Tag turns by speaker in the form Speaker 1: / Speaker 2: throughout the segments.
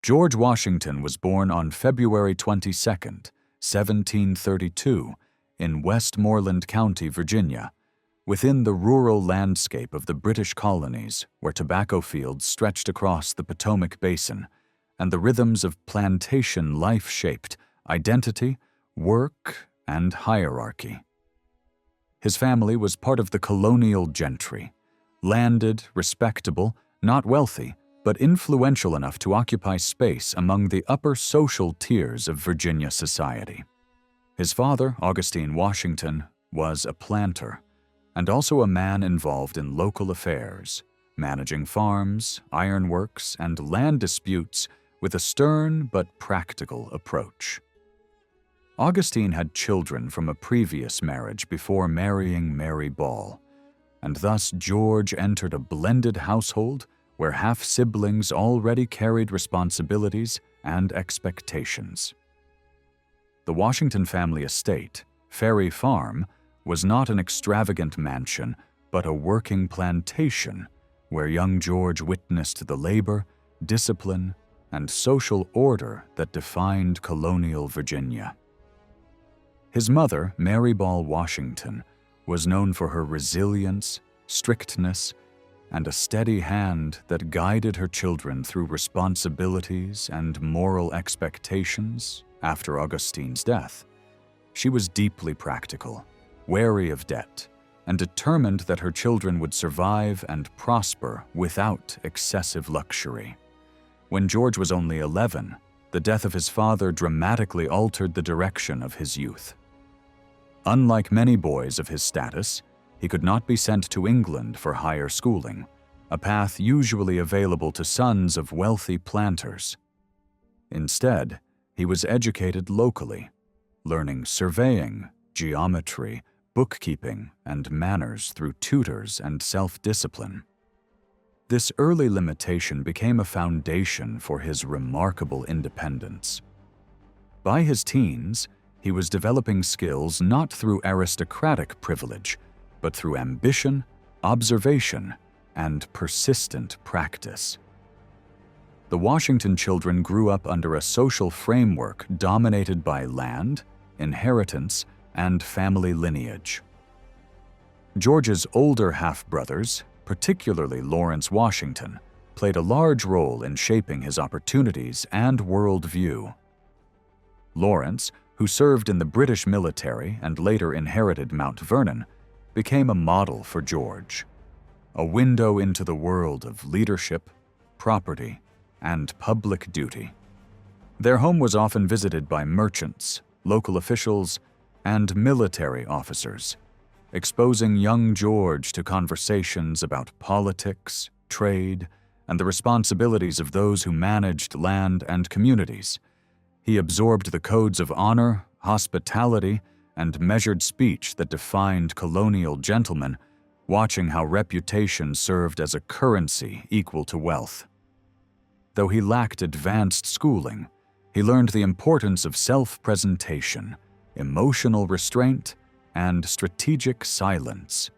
Speaker 1: George Washington was born on February 22, 1732, in Westmoreland County, Virginia, within the rural landscape of the British colonies where tobacco fields stretched across the Potomac Basin, and the rhythms of plantation life shaped identity, work, and hierarchy. His family was part of the colonial gentry, landed, respectable, not wealthy, but influential enough to occupy space among the upper social tiers of Virginia society. His father, Augustine Washington, was a planter, and also a man involved in local affairs, managing farms, ironworks, and land disputes with a stern but practical approach. Augustine had children from a previous marriage before marrying Mary Ball, and thus George entered a blended household where half-siblings already carried responsibilities and expectations. The Washington family estate, Ferry Farm, was not an extravagant mansion, but a working plantation where young George witnessed the labor, discipline, and social order that defined colonial Virginia. His mother, Mary Ball Washington, was known for her resilience, strictness, and a steady hand that guided her children through responsibilities and moral expectations after Augustine's death. She was deeply practical, wary of debt, and determined that her children would survive and prosper without excessive luxury. When George was only 11, the death of his father dramatically altered the direction of his youth. Unlike many boys of his status, he could not be sent to England for higher schooling, a path usually available to sons of wealthy planters. Instead, he was educated locally, learning surveying, geometry, bookkeeping, and manners through tutors and self-discipline. This early limitation became a foundation for his remarkable independence. By his teens, he was developing skills not through aristocratic privilege, but through ambition, observation, and persistent practice. The Washington children grew up under a social framework dominated by land, inheritance, and family lineage. George's older half-brothers, particularly Lawrence Washington, played a large role in shaping his opportunities and worldview. Lawrence, who served in the British military and later inherited Mount Vernon, became a model for George, a window into the world of leadership, property, and public duty. Their home was often visited by merchants, local officials, and military officers, exposing young George to conversations about politics, trade, and the responsibilities of those who managed land and communities. He absorbed the codes of honor, hospitality, and measured speech that defined colonial gentlemen, watching how reputation served as a currency equal to wealth. Though he lacked advanced schooling, he learned the importance of self-presentation, emotional restraint, and strategic silence,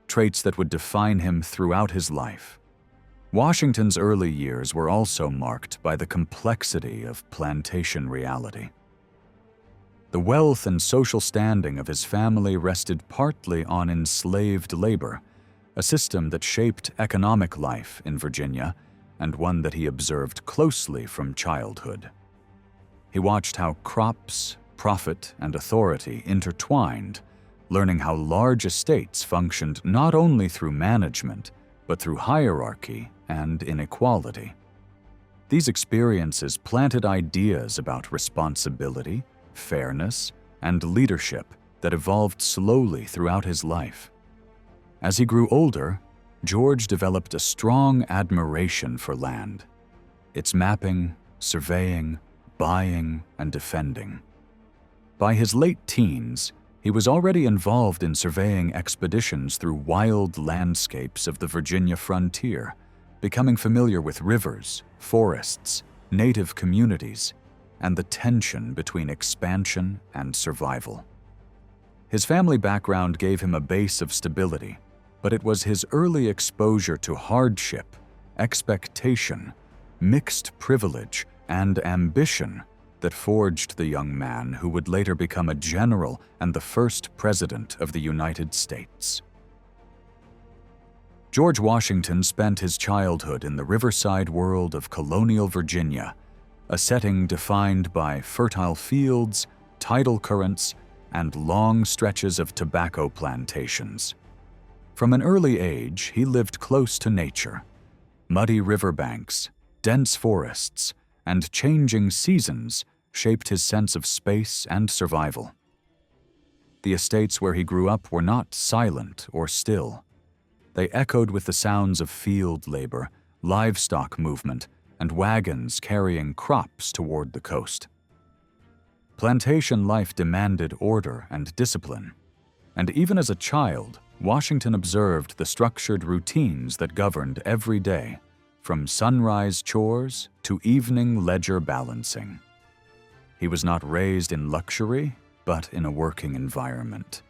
Speaker 1: traits that would define him throughout his life. Washington's early years were also marked by the complexity of plantation reality. The wealth and social standing of his family rested partly on enslaved labor, a system that shaped economic life in Virginia and one that he observed closely from childhood. He watched how crops, profit, and authority intertwined, learning how large estates functioned not only through management, but through hierarchy and inequality. These experiences planted ideas about responsibility, fairness, and leadership that evolved slowly throughout his life. As he grew older, George developed a strong admiration for land, its mapping, surveying, buying, and defending. By his late teens, he was already involved in surveying expeditions through wild landscapes of the Virginia frontier, becoming familiar with rivers, forests, native communities, and the tension between expansion and survival. His family background gave him a base of stability, but it was his early exposure to hardship, expectation, mixed privilege, and ambition that forged the young man who would later become a general and the first president of the United States. George Washington spent his childhood in the riverside world of colonial Virginia, a setting defined by fertile fields, tidal currents, and long stretches of tobacco plantations. From an early age, he lived close to nature. Muddy riverbanks, dense forests, and changing seasons shaped his sense of space and survival. The estates where he grew up were not silent or still. They echoed with the sounds of field labor, livestock movement, and wagons carrying crops toward the coast. Plantation life demanded order and discipline, and even as a child, Washington observed the structured routines that governed every day, from sunrise chores to evening ledger balancing. He was not raised in luxury, but in a working environment,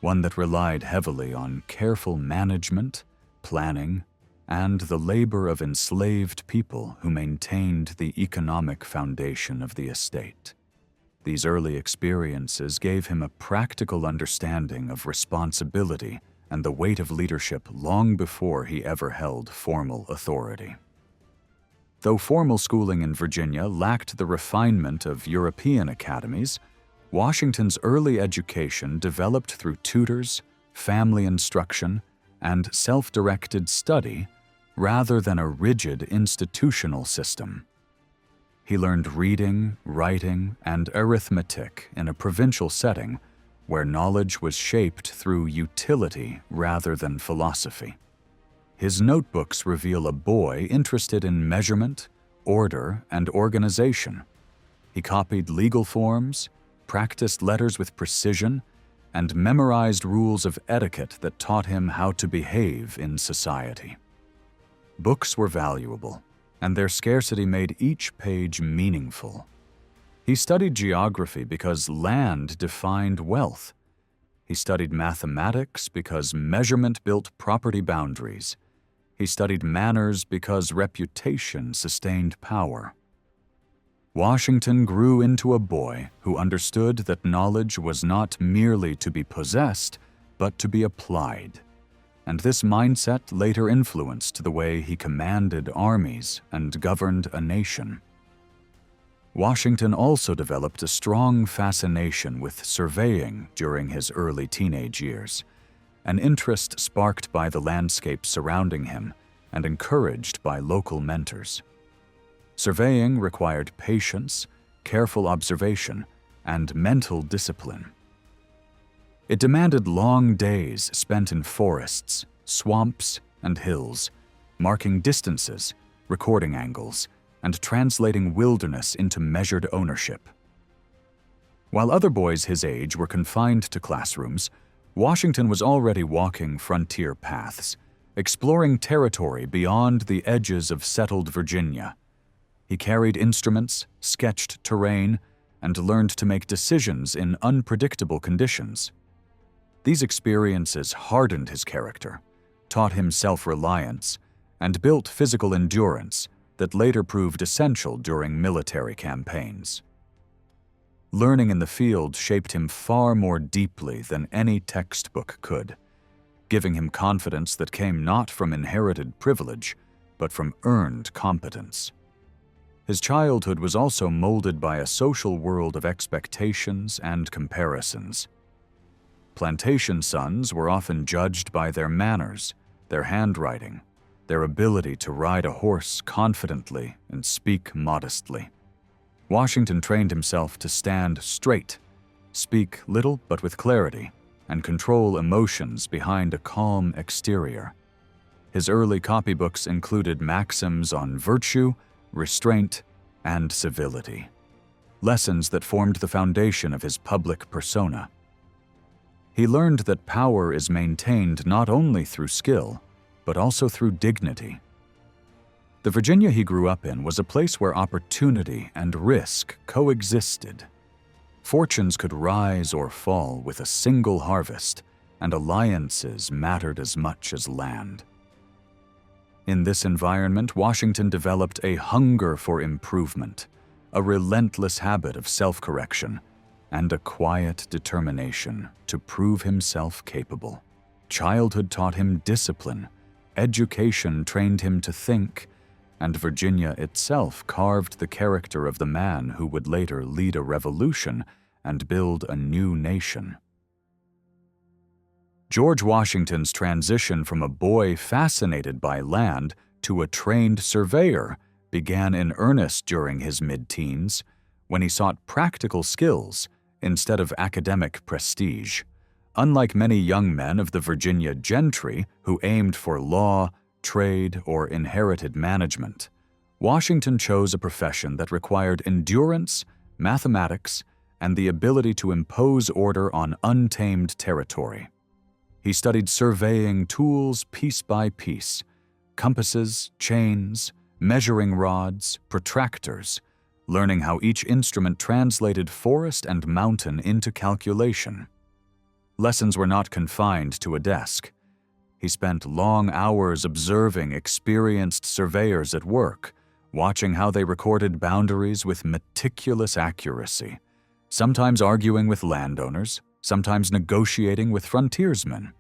Speaker 1: one that relied heavily on careful management, planning, and the labor of enslaved people who maintained the economic foundation of the estate. These early experiences gave him a practical understanding of responsibility and the weight of leadership long before he ever held formal authority. Though formal schooling in Virginia lacked the refinement of European academies, Washington's early education developed through tutors, family instruction, and self-directed study rather than a rigid institutional system. He learned reading, writing, and arithmetic in a provincial setting where knowledge was shaped through utility rather than philosophy. His notebooks reveal a boy interested in measurement, order, and organization. He copied legal forms, practiced letters with precision, and memorized rules of etiquette that taught him how to behave in society. Books were valuable, and their scarcity made each page meaningful. He studied geography because land defined wealth. He studied mathematics because measurement built property boundaries. He studied manners because reputation sustained power. Washington grew into a boy who understood that knowledge was not merely to be possessed, but to be applied. And this mindset later influenced the way he commanded armies and governed a nation. Washington also developed a strong fascination with surveying during his early teenage years, an interest sparked by the landscape surrounding him and encouraged by local mentors. Surveying required patience, careful observation, and mental discipline. It demanded long days spent in forests, swamps, and hills, marking distances, recording angles, and translating wilderness into measured ownership. While other boys his age were confined to classrooms, Washington was already walking frontier paths, exploring territory beyond the edges of settled Virginia. He carried instruments, sketched terrain, and learned to make decisions in unpredictable conditions. These experiences hardened his character, taught him self-reliance, and built physical endurance that later proved essential during military campaigns. Learning in the field shaped him far more deeply than any textbook could, giving him confidence that came not from inherited privilege, but from earned competence. His childhood was also molded by a social world of expectations and comparisons. Plantation sons were often judged by their manners, their handwriting, their ability to ride a horse confidently and speak modestly. Washington trained himself to stand straight, speak little but with clarity, and control emotions behind a calm exterior. His early copybooks included maxims on virtue, restraint, and civility, lessons that formed the foundation of his public persona. He learned that power is maintained not only through skill, but also through dignity. The Virginia he grew up in was a place where opportunity and risk coexisted. Fortunes could rise or fall with a single harvest, and alliances mattered as much as land. In this environment, Washington developed a hunger for improvement, a relentless habit of self-correction, and a quiet determination to prove himself capable. Childhood taught him discipline, education trained him to think, and Virginia itself carved the character of the man who would later lead a revolution and build a new nation. George Washington's transition from a boy fascinated by land to a trained surveyor began in earnest during his mid-teens, when he sought practical skills instead of academic prestige. Unlike many young men of the Virginia gentry who aimed for law, trade, or inherited management, Washington chose a profession that required endurance, mathematics, and the ability to impose order on untamed territory. He studied surveying tools piece by piece: compasses, chains, measuring rods, protractors, learning how each instrument translated forest and mountain into calculation. Lessons were not confined to a desk. He spent long hours observing experienced surveyors at work, watching how they recorded boundaries with meticulous accuracy, sometimes arguing with landowners, sometimes negotiating with frontiersmen.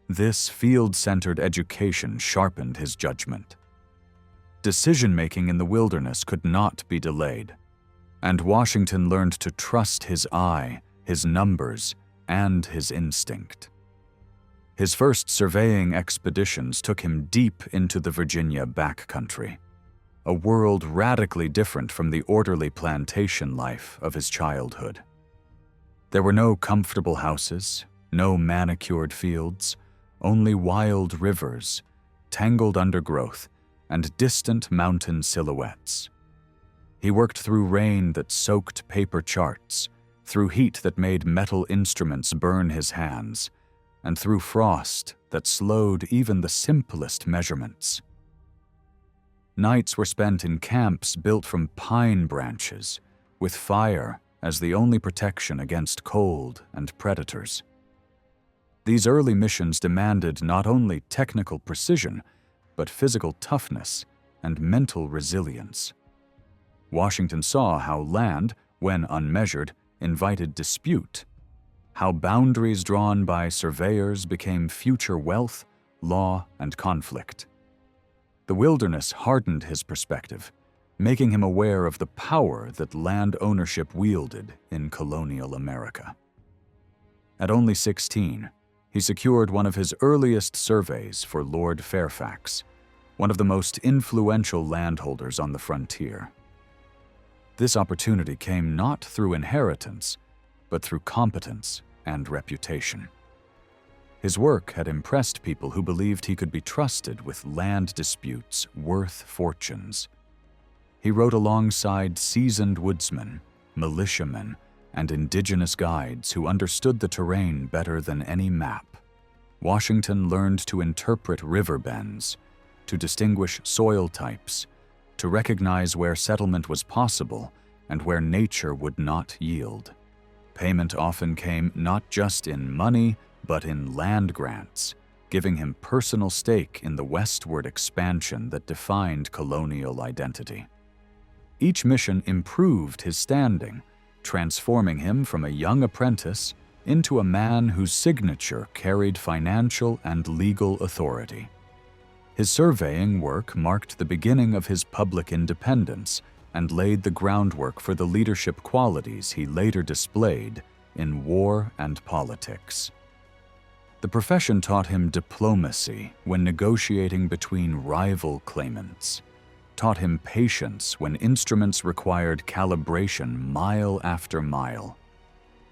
Speaker 1: This field-centered education sharpened his judgment. Decision-making in the wilderness could not be delayed, and Washington learned to trust his eye, his numbers, and his instinct. His first surveying expeditions took him deep into the Virginia backcountry, a world radically different from the orderly plantation life of his childhood. There were no comfortable houses, no manicured fields, only wild rivers, tangled undergrowth, and distant mountain silhouettes. He worked through rain that soaked paper charts, through heat that made metal instruments burn his hands, and through frost that slowed even the simplest measurements. Nights were spent in camps built from pine branches, with fire as the only protection against cold and predators. These early missions demanded not only technical precision, but physical toughness and mental resilience. Washington saw how land, when unmeasured, invited dispute, how boundaries drawn by surveyors became future wealth, law, and conflict. The wilderness hardened his perspective, making him aware of the power that land ownership wielded in colonial America. At only 16, he secured one of his earliest surveys for Lord Fairfax, one of the most influential landholders on the frontier. This opportunity came not through inheritance, but through competence and reputation. His work had impressed people who believed he could be trusted with land disputes worth fortunes. He wrote alongside seasoned woodsmen, militiamen, and indigenous guides who understood the terrain better than any map. Washington learned to interpret river bends, to distinguish soil types, to recognize where settlement was possible and where nature would not yield. Payment often came not just in money, but in land grants, giving him personal stake in the westward expansion that defined colonial identity. Each mission improved his standing, transforming him from a young apprentice into a man whose signature carried financial and legal authority. His surveying work marked the beginning of his public independence and laid the groundwork for the leadership qualities he later displayed in war and politics. The profession taught him diplomacy when negotiating between rival claimants, taught him patience when instruments required calibration mile after mile,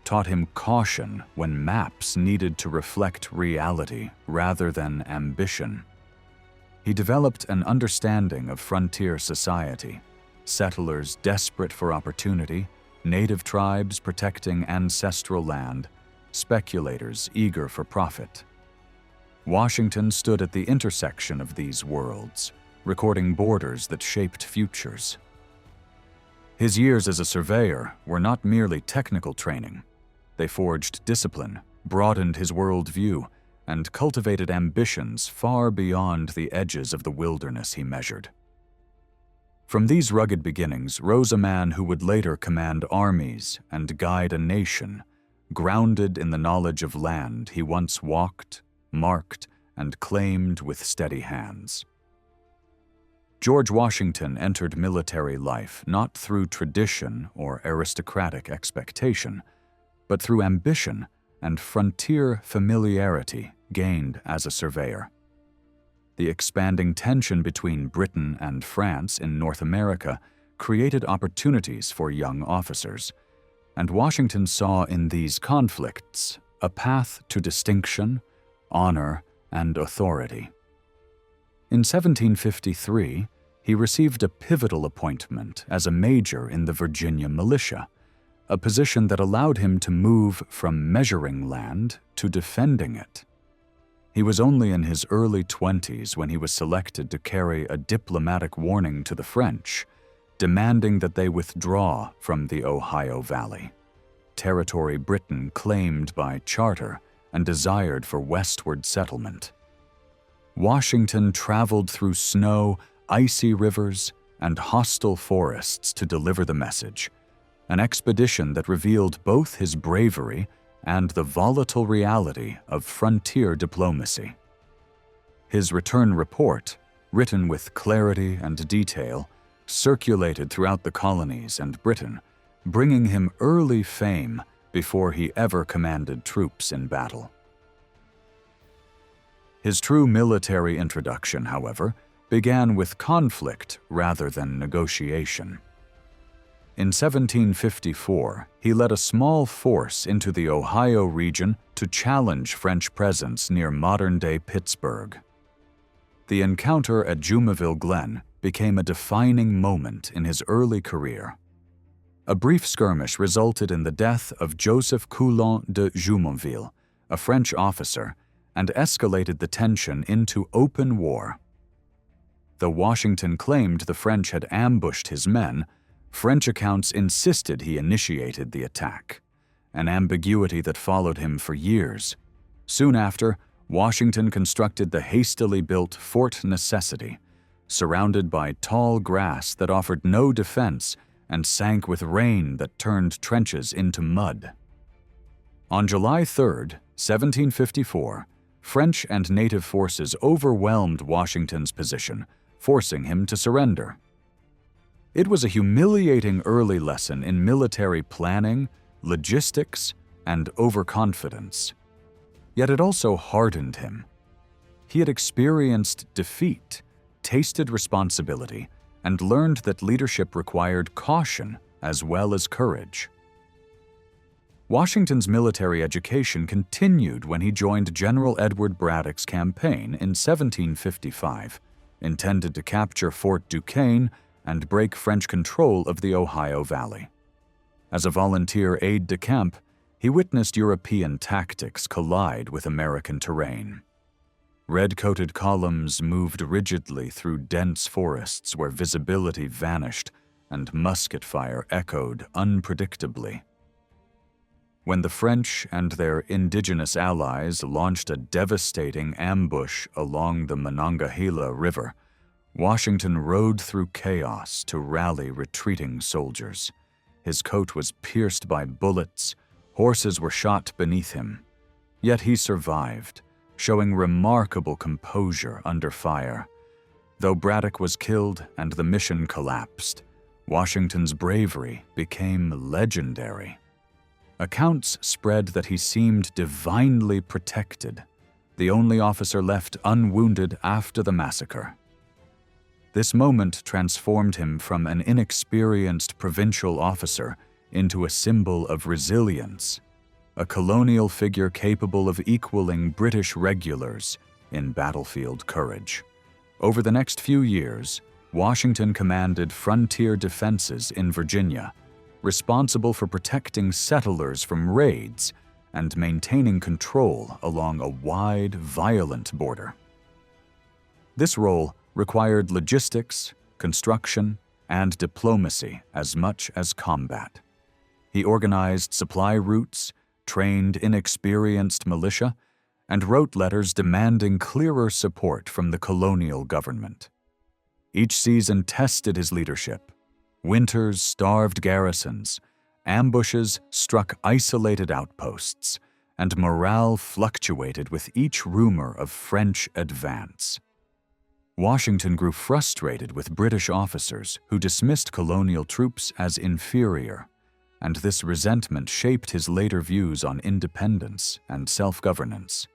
Speaker 1: taught him caution when maps needed to reflect reality rather than ambition. He developed an understanding of frontier society, settlers desperate for opportunity, native tribes protecting ancestral land, speculators eager for profit. Washington stood at the intersection of these worlds, recording borders that shaped futures. His years as a surveyor were not merely technical training. They forged discipline, broadened his worldview, and cultivated ambitions far beyond the edges of the wilderness he measured. From these rugged beginnings rose a man who would later command armies and guide a nation, grounded in the knowledge of land he once walked, marked, and claimed with steady hands. George Washington entered military life not through tradition or aristocratic expectation, but through ambition and frontier familiarity gained as a surveyor. The expanding tension between Britain and France in North America created opportunities for young officers, and Washington saw in these conflicts a path to distinction, honor, and authority. In 1753, he received a pivotal appointment as a major in the Virginia militia, a position that allowed him to move from measuring land to defending it. He was only in his early 20s when he was selected to carry a diplomatic warning to the French, demanding that they withdraw from the Ohio Valley, territory Britain claimed by charter and desired for westward settlement. Washington traveled through snow, icy rivers, and hostile forests to deliver the message, an expedition that revealed both his bravery and the volatile reality of frontier diplomacy. His return report, written with clarity and detail, circulated throughout the colonies and Britain, bringing him early fame before he ever commanded troops in battle. His true military introduction, however, began with conflict rather than negotiation. In 1754, he led a small force into the Ohio region to challenge French presence near modern-day Pittsburgh. The encounter at Jumaville Glen became a defining moment in his early career. A brief skirmish resulted in the death of Joseph Coulon de Jumonville, a French officer, and escalated the tension into open war. Though Washington claimed the French had ambushed his men, French accounts insisted he initiated the attack, an ambiguity that followed him for years. Soon after, Washington constructed the hastily built Fort Necessity, surrounded by tall grass that offered no defense and sank with rain that turned trenches into mud. On July 3, 1754, French and native forces overwhelmed Washington's position, forcing him to surrender. It was a humiliating early lesson in military planning, logistics, and overconfidence. Yet it also hardened him. He had experienced defeat, tasted responsibility, and learned that leadership required caution as well as courage. Washington's military education continued when he joined General Edward Braddock's campaign in 1755, intended to capture Fort Duquesne and break French control of the Ohio Valley. As a volunteer aide-de-camp, he witnessed European tactics collide with American terrain. Red-coated columns moved rigidly through dense forests where visibility vanished and musket fire echoed unpredictably. When the French and their indigenous allies launched a devastating ambush along the Monongahela River, Washington rode through chaos to rally retreating soldiers. His coat was pierced by bullets, horses were shot beneath him. Yet he survived, showing remarkable composure under fire. Though Braddock was killed and the mission collapsed, Washington's bravery became legendary. Accounts spread that he seemed divinely protected, the only officer left unwounded after the massacre. This moment transformed him from an inexperienced provincial officer into a symbol of resilience, a colonial figure capable of equaling British regulars in battlefield courage. Over the next few years, Washington commanded frontier defenses in Virginia, responsible for protecting settlers from raids and maintaining control along a wide, violent border. This role required logistics, construction, and diplomacy as much as combat. He organized supply routes, trained inexperienced militia, and wrote letters demanding clearer support from the colonial government. Each season tested his leadership. Winters starved garrisons, ambushes struck isolated outposts, and morale fluctuated with each rumor of French advance. Washington grew frustrated with British officers who dismissed colonial troops as inferior, and this resentment shaped his later views on independence and self-governance.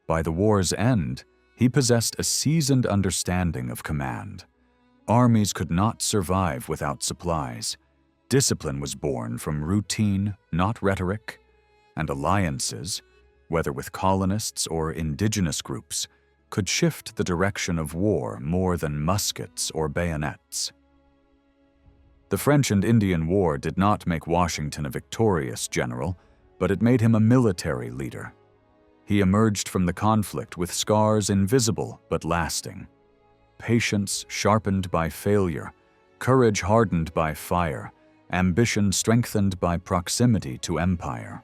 Speaker 1: By the war's end, he possessed a seasoned understanding of command. Armies could not survive without supplies. Discipline was born from routine, not rhetoric, and alliances, whether with colonists or indigenous groups, could shift the direction of war more than muskets or bayonets. The French and Indian War did not make Washington a victorious general, but it made him a military leader. He emerged from the conflict with scars invisible but lasting, patience sharpened by failure, courage hardened by fire, ambition strengthened by proximity to empire.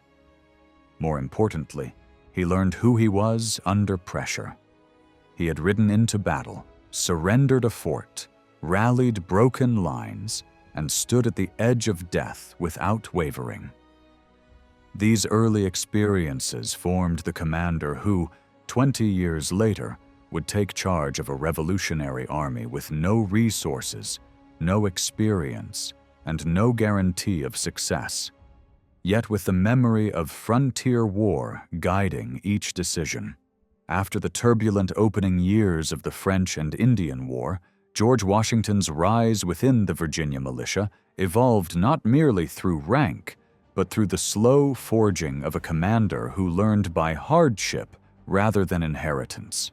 Speaker 1: More importantly, he learned who he was under pressure. He had ridden into battle, surrendered a fort, rallied broken lines, and stood at the edge of death without wavering. These early experiences formed the commander who, 20 years later, would take charge of a revolutionary army with no resources, no experience, and no guarantee of success, yet with the memory of frontier war guiding each decision. After the turbulent opening years of the French and Indian War, George Washington's rise within the Virginia militia evolved not merely through rank, but through the slow forging of a commander who learned by hardship rather than inheritance.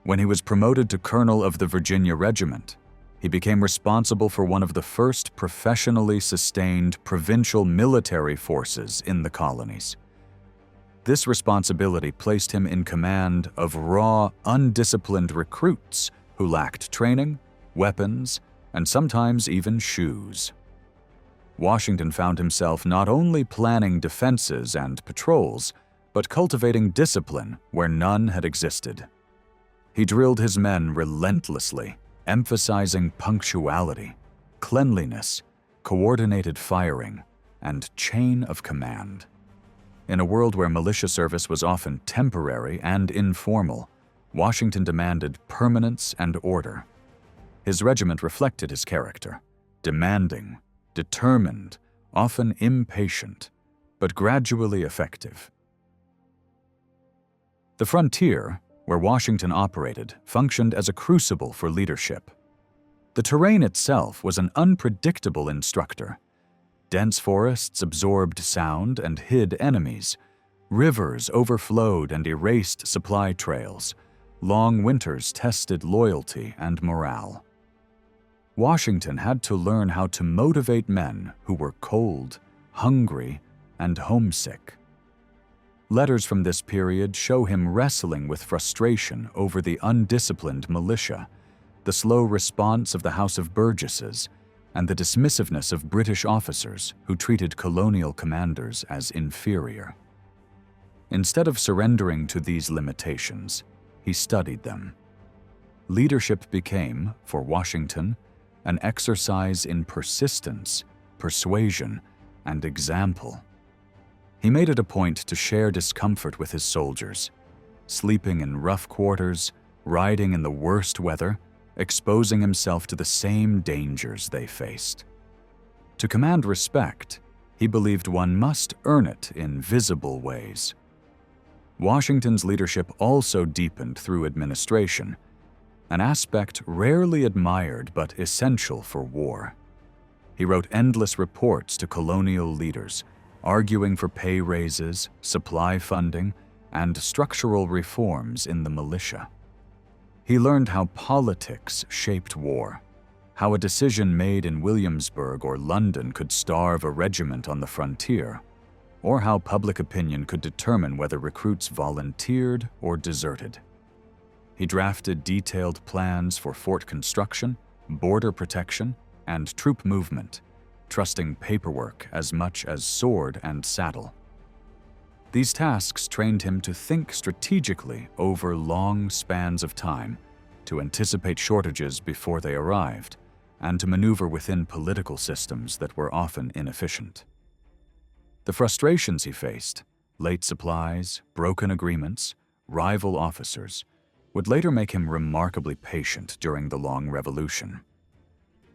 Speaker 1: When he was promoted to colonel of the Virginia Regiment, he became responsible for one of the first professionally sustained provincial military forces in the colonies. This responsibility placed him in command of raw, undisciplined recruits who lacked training, weapons, and sometimes even shoes. Washington found himself not only planning defenses and patrols, but cultivating discipline where none had existed. He drilled his men relentlessly, emphasizing punctuality, cleanliness, coordinated firing, and chain of command. In a world where militia service was often temporary and informal, Washington demanded permanence and order. His regiment reflected his character, demanding, determined, often impatient, but gradually effective. The frontier, where Washington operated, functioned as a crucible for leadership. The terrain itself was an unpredictable instructor. Dense forests absorbed sound and hid enemies. Rivers overflowed and erased supply trails. Long winters tested loyalty and morale. Washington had to learn how to motivate men who were cold, hungry, and homesick. Letters from this period show him wrestling with frustration over the undisciplined militia, the slow response of the House of Burgesses, and the dismissiveness of British officers who treated colonial commanders as inferior. Instead of surrendering to these limitations, he studied them. Leadership became, for Washington, an exercise in persistence, persuasion, and example. He made it a point to share discomfort with his soldiers, sleeping in rough quarters, riding in the worst weather, exposing himself to the same dangers they faced. To command respect, he believed one must earn it in visible ways. Washington's leadership also deepened through administration, an aspect rarely admired but essential for war. He wrote endless reports to colonial leaders, arguing for pay raises, supply funding, and structural reforms in the militia. He learned how politics shaped war, how a decision made in Williamsburg or London could starve a regiment on the frontier, or how public opinion could determine whether recruits volunteered or deserted. He drafted detailed plans for fort construction, border protection, and troop movement, trusting paperwork as much as sword and saddle. These tasks trained him to think strategically over long spans of time, to anticipate shortages before they arrived, and to maneuver within political systems that were often inefficient. The frustrations he faced, late supplies, broken agreements, rival officers, would later make him remarkably patient during the Long Revolution.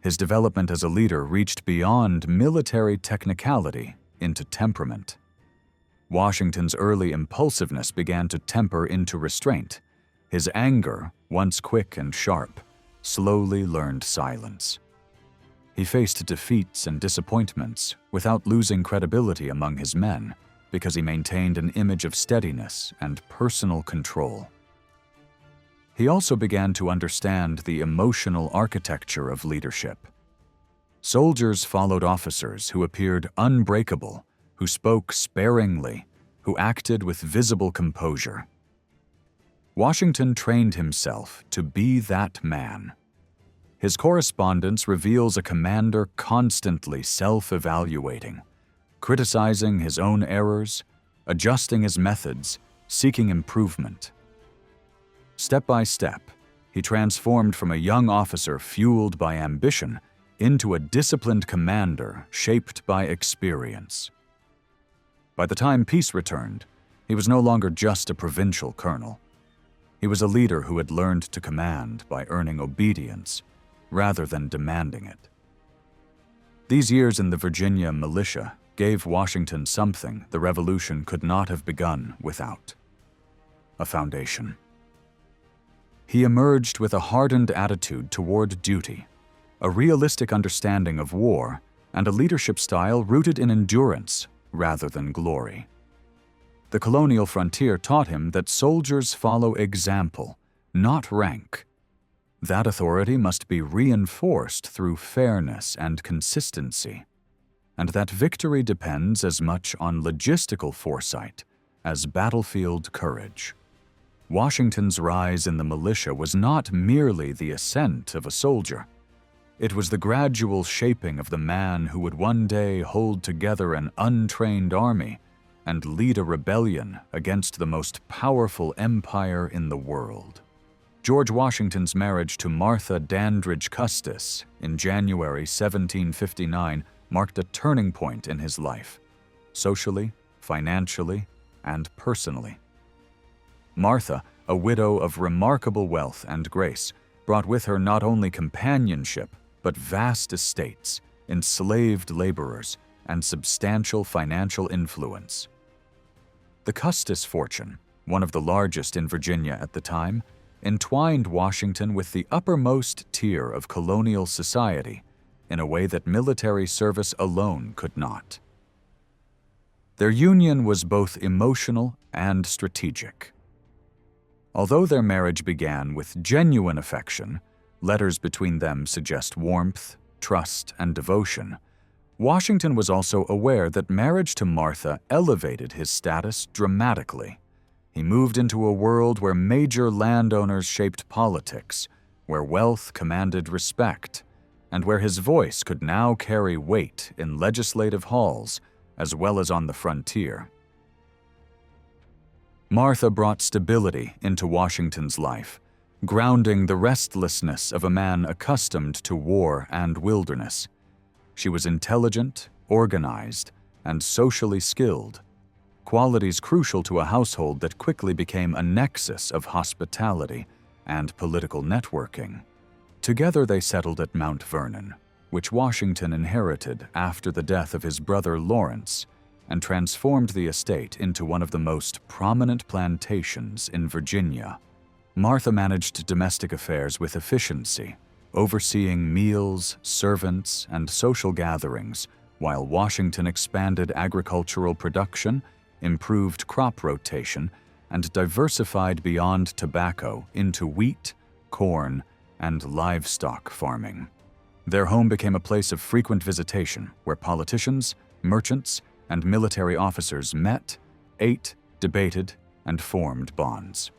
Speaker 1: His development as a leader reached beyond military technicality into temperament. Washington's early impulsiveness began to temper into restraint. His anger, once quick and sharp, slowly learned silence. He faced defeats and disappointments without losing credibility among his men because he maintained an image of steadiness and personal control. He also began to understand the emotional architecture of leadership. Soldiers followed officers who appeared unbreakable, who spoke sparingly, who acted with visible composure. Washington trained himself to be that man. His correspondence reveals a commander constantly self-evaluating, criticizing his own errors, adjusting his methods, seeking improvement. Step by step, he transformed from a young officer fueled by ambition into a disciplined commander shaped by experience. By the time peace returned, he was no longer just a provincial colonel. He was a leader who had learned to command by earning obedience rather than demanding it. These years in the Virginia militia gave Washington something the Revolution could not have begun without: a foundation. He emerged with a hardened attitude toward duty, a realistic understanding of war, and a leadership style rooted in endurance rather than glory. The colonial frontier taught him that soldiers follow example, not rank. That authority must be reinforced through fairness and consistency, and that victory depends as much on logistical foresight as battlefield courage. Washington's rise in the militia was not merely the ascent of a soldier. It was the gradual shaping of the man who would one day hold together an untrained army and lead a rebellion against the most powerful empire in the world. George Washington's marriage to Martha Dandridge Custis in January 1759 marked a turning point in his life, socially, financially, and personally. Martha, a widow of remarkable wealth and grace, brought with her not only companionship, but vast estates, enslaved laborers, and substantial financial influence. The Custis fortune, one of the largest in Virginia at the time, entwined Washington with the uppermost tier of colonial society in a way that military service alone could not. Their union was both emotional and strategic. Although their marriage began with genuine affection, letters between them suggest warmth, trust, and devotion, Washington was also aware that marriage to Martha elevated his status dramatically. He moved into a world where major landowners shaped politics, where wealth commanded respect, and where his voice could now carry weight in legislative halls as well as on the frontier. Martha brought stability into Washington's life, grounding the restlessness of a man accustomed to war and wilderness. She was intelligent, organized, and socially skilled, qualities crucial to a household that quickly became a nexus of hospitality and political networking. Together they settled at Mount Vernon, which Washington inherited after the death of his brother Lawrence, and transformed the estate into one of the most prominent plantations in Virginia. Martha managed domestic affairs with efficiency, overseeing meals, servants, and social gatherings, while Washington expanded agricultural production, improved crop rotation, and diversified beyond tobacco into wheat, corn, and livestock farming. Their home became a place of frequent visitation where politicians, merchants, and military officers met, ate, debated, and formed bonds.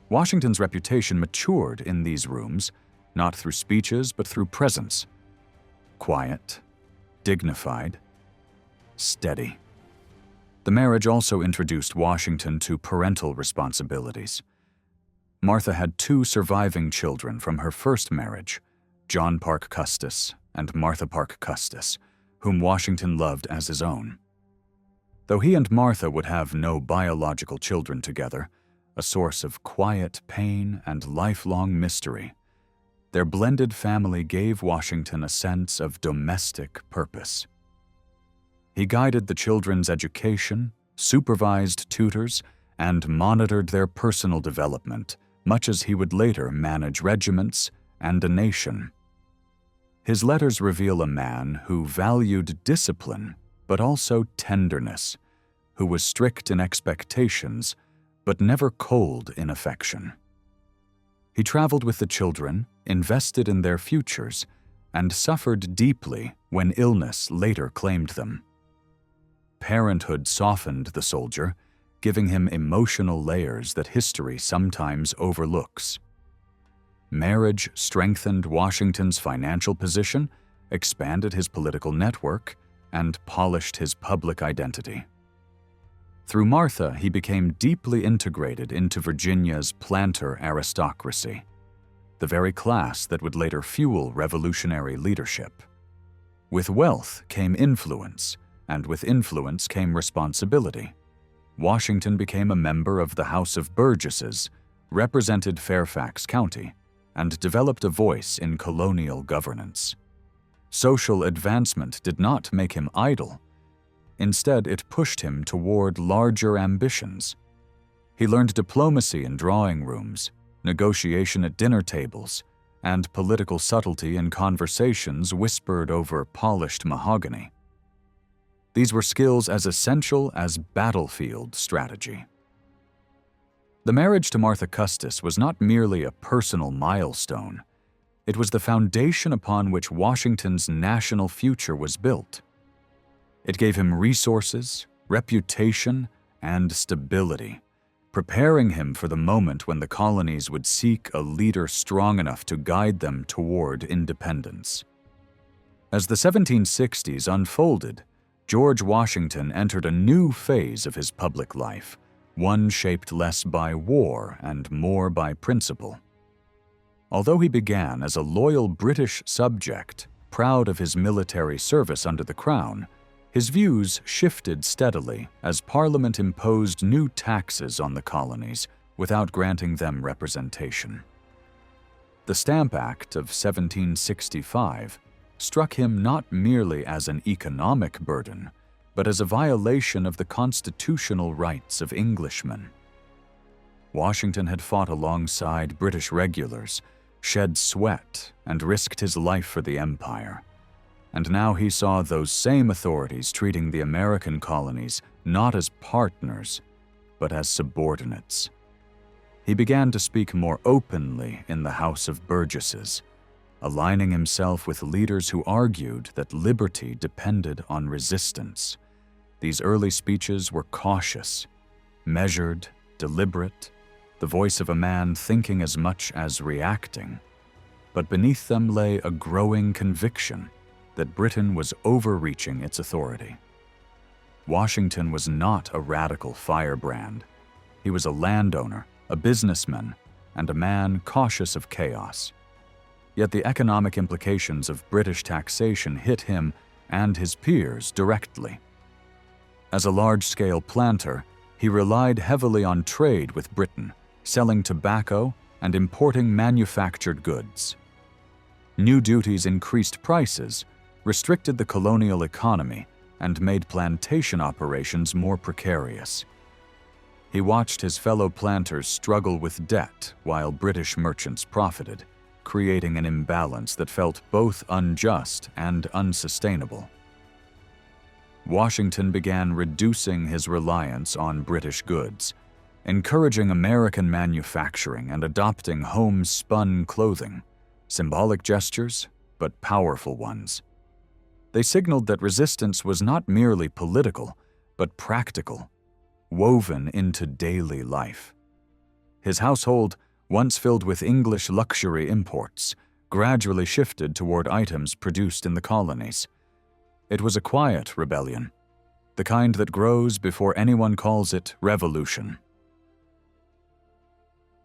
Speaker 1: Washington's reputation matured in these rooms, not through speeches but through presence. Quiet, dignified, steady. The marriage also introduced Washington to parental responsibilities. Martha had 2 surviving children from her first marriage, John Parke Custis and Martha Parke Custis, whom Washington loved as his own. Though he and Martha would have no biological children together, a source of quiet pain and lifelong mystery, their blended family gave Washington a sense of domestic purpose. He guided the children's education, supervised tutors, and monitored their personal development, much as he would later manage regiments and a nation. His letters reveal a man who valued discipline but also tenderness, who was strict in expectations but never cold in affection. He traveled with the children, invested in their futures, and suffered deeply when illness later claimed them. Parenthood softened the soldier, giving him emotional layers that history sometimes overlooks. Marriage strengthened Washington's financial position, expanded his political network, and polished his public identity. Through Martha, he became deeply integrated into Virginia's planter aristocracy, the very class that would later fuel revolutionary leadership. With wealth came influence, and with influence came responsibility. Washington became a member of the House of Burgesses, represented Fairfax County, and developed a voice in colonial governance. Social advancement did not make him idle. Instead, it pushed him toward larger ambitions. He learned diplomacy in drawing rooms, negotiation at dinner tables, and political subtlety in conversations whispered over polished mahogany. These were skills as essential as battlefield strategy. The marriage to Martha Custis was not merely a personal milestone. It was the foundation upon which Washington's national future was built. It gave him resources, reputation, and stability, preparing him for the moment when the colonies would seek a leader strong enough to guide them toward independence. As the 1760s unfolded, George Washington entered a new phase of his public life, one shaped less by war and more by principle. Although he began as a loyal British subject, proud of his military service under the Crown, his views shifted steadily as Parliament imposed new taxes on the colonies without granting them representation. The Stamp Act of 1765 struck him not merely as an economic burden, but as a violation of the constitutional rights of Englishmen. Washington had fought alongside British regulars, shed sweat, and risked his life for the empire. And now he saw those same authorities treating the American colonies not as partners, but as subordinates. He began to speak more openly in the House of Burgesses, aligning himself with leaders who argued that liberty depended on resistance. These early speeches were cautious, measured, deliberate, the voice of a man thinking as much as reacting. But beneath them lay a growing conviction that Britain was overreaching its authority. Washington was not a radical firebrand. He was a landowner, a businessman, and a man cautious of chaos. Yet the economic implications of British taxation hit him and his peers directly. As a large-scale planter, he relied heavily on trade with Britain, selling tobacco and importing manufactured goods. New duties increased prices, restricted the colonial economy, and made plantation operations more precarious. He watched his fellow planters struggle with debt while British merchants profited, creating an imbalance that felt both unjust and unsustainable. Washington began reducing his reliance on British goods, encouraging American manufacturing and adopting homespun clothing, symbolic gestures, but powerful ones. They signaled that resistance was not merely political, but practical, woven into daily life. His household, once filled with English luxury imports, gradually shifted toward items produced in the colonies. It was a quiet rebellion. The the kind that grows before anyone calls it revolution.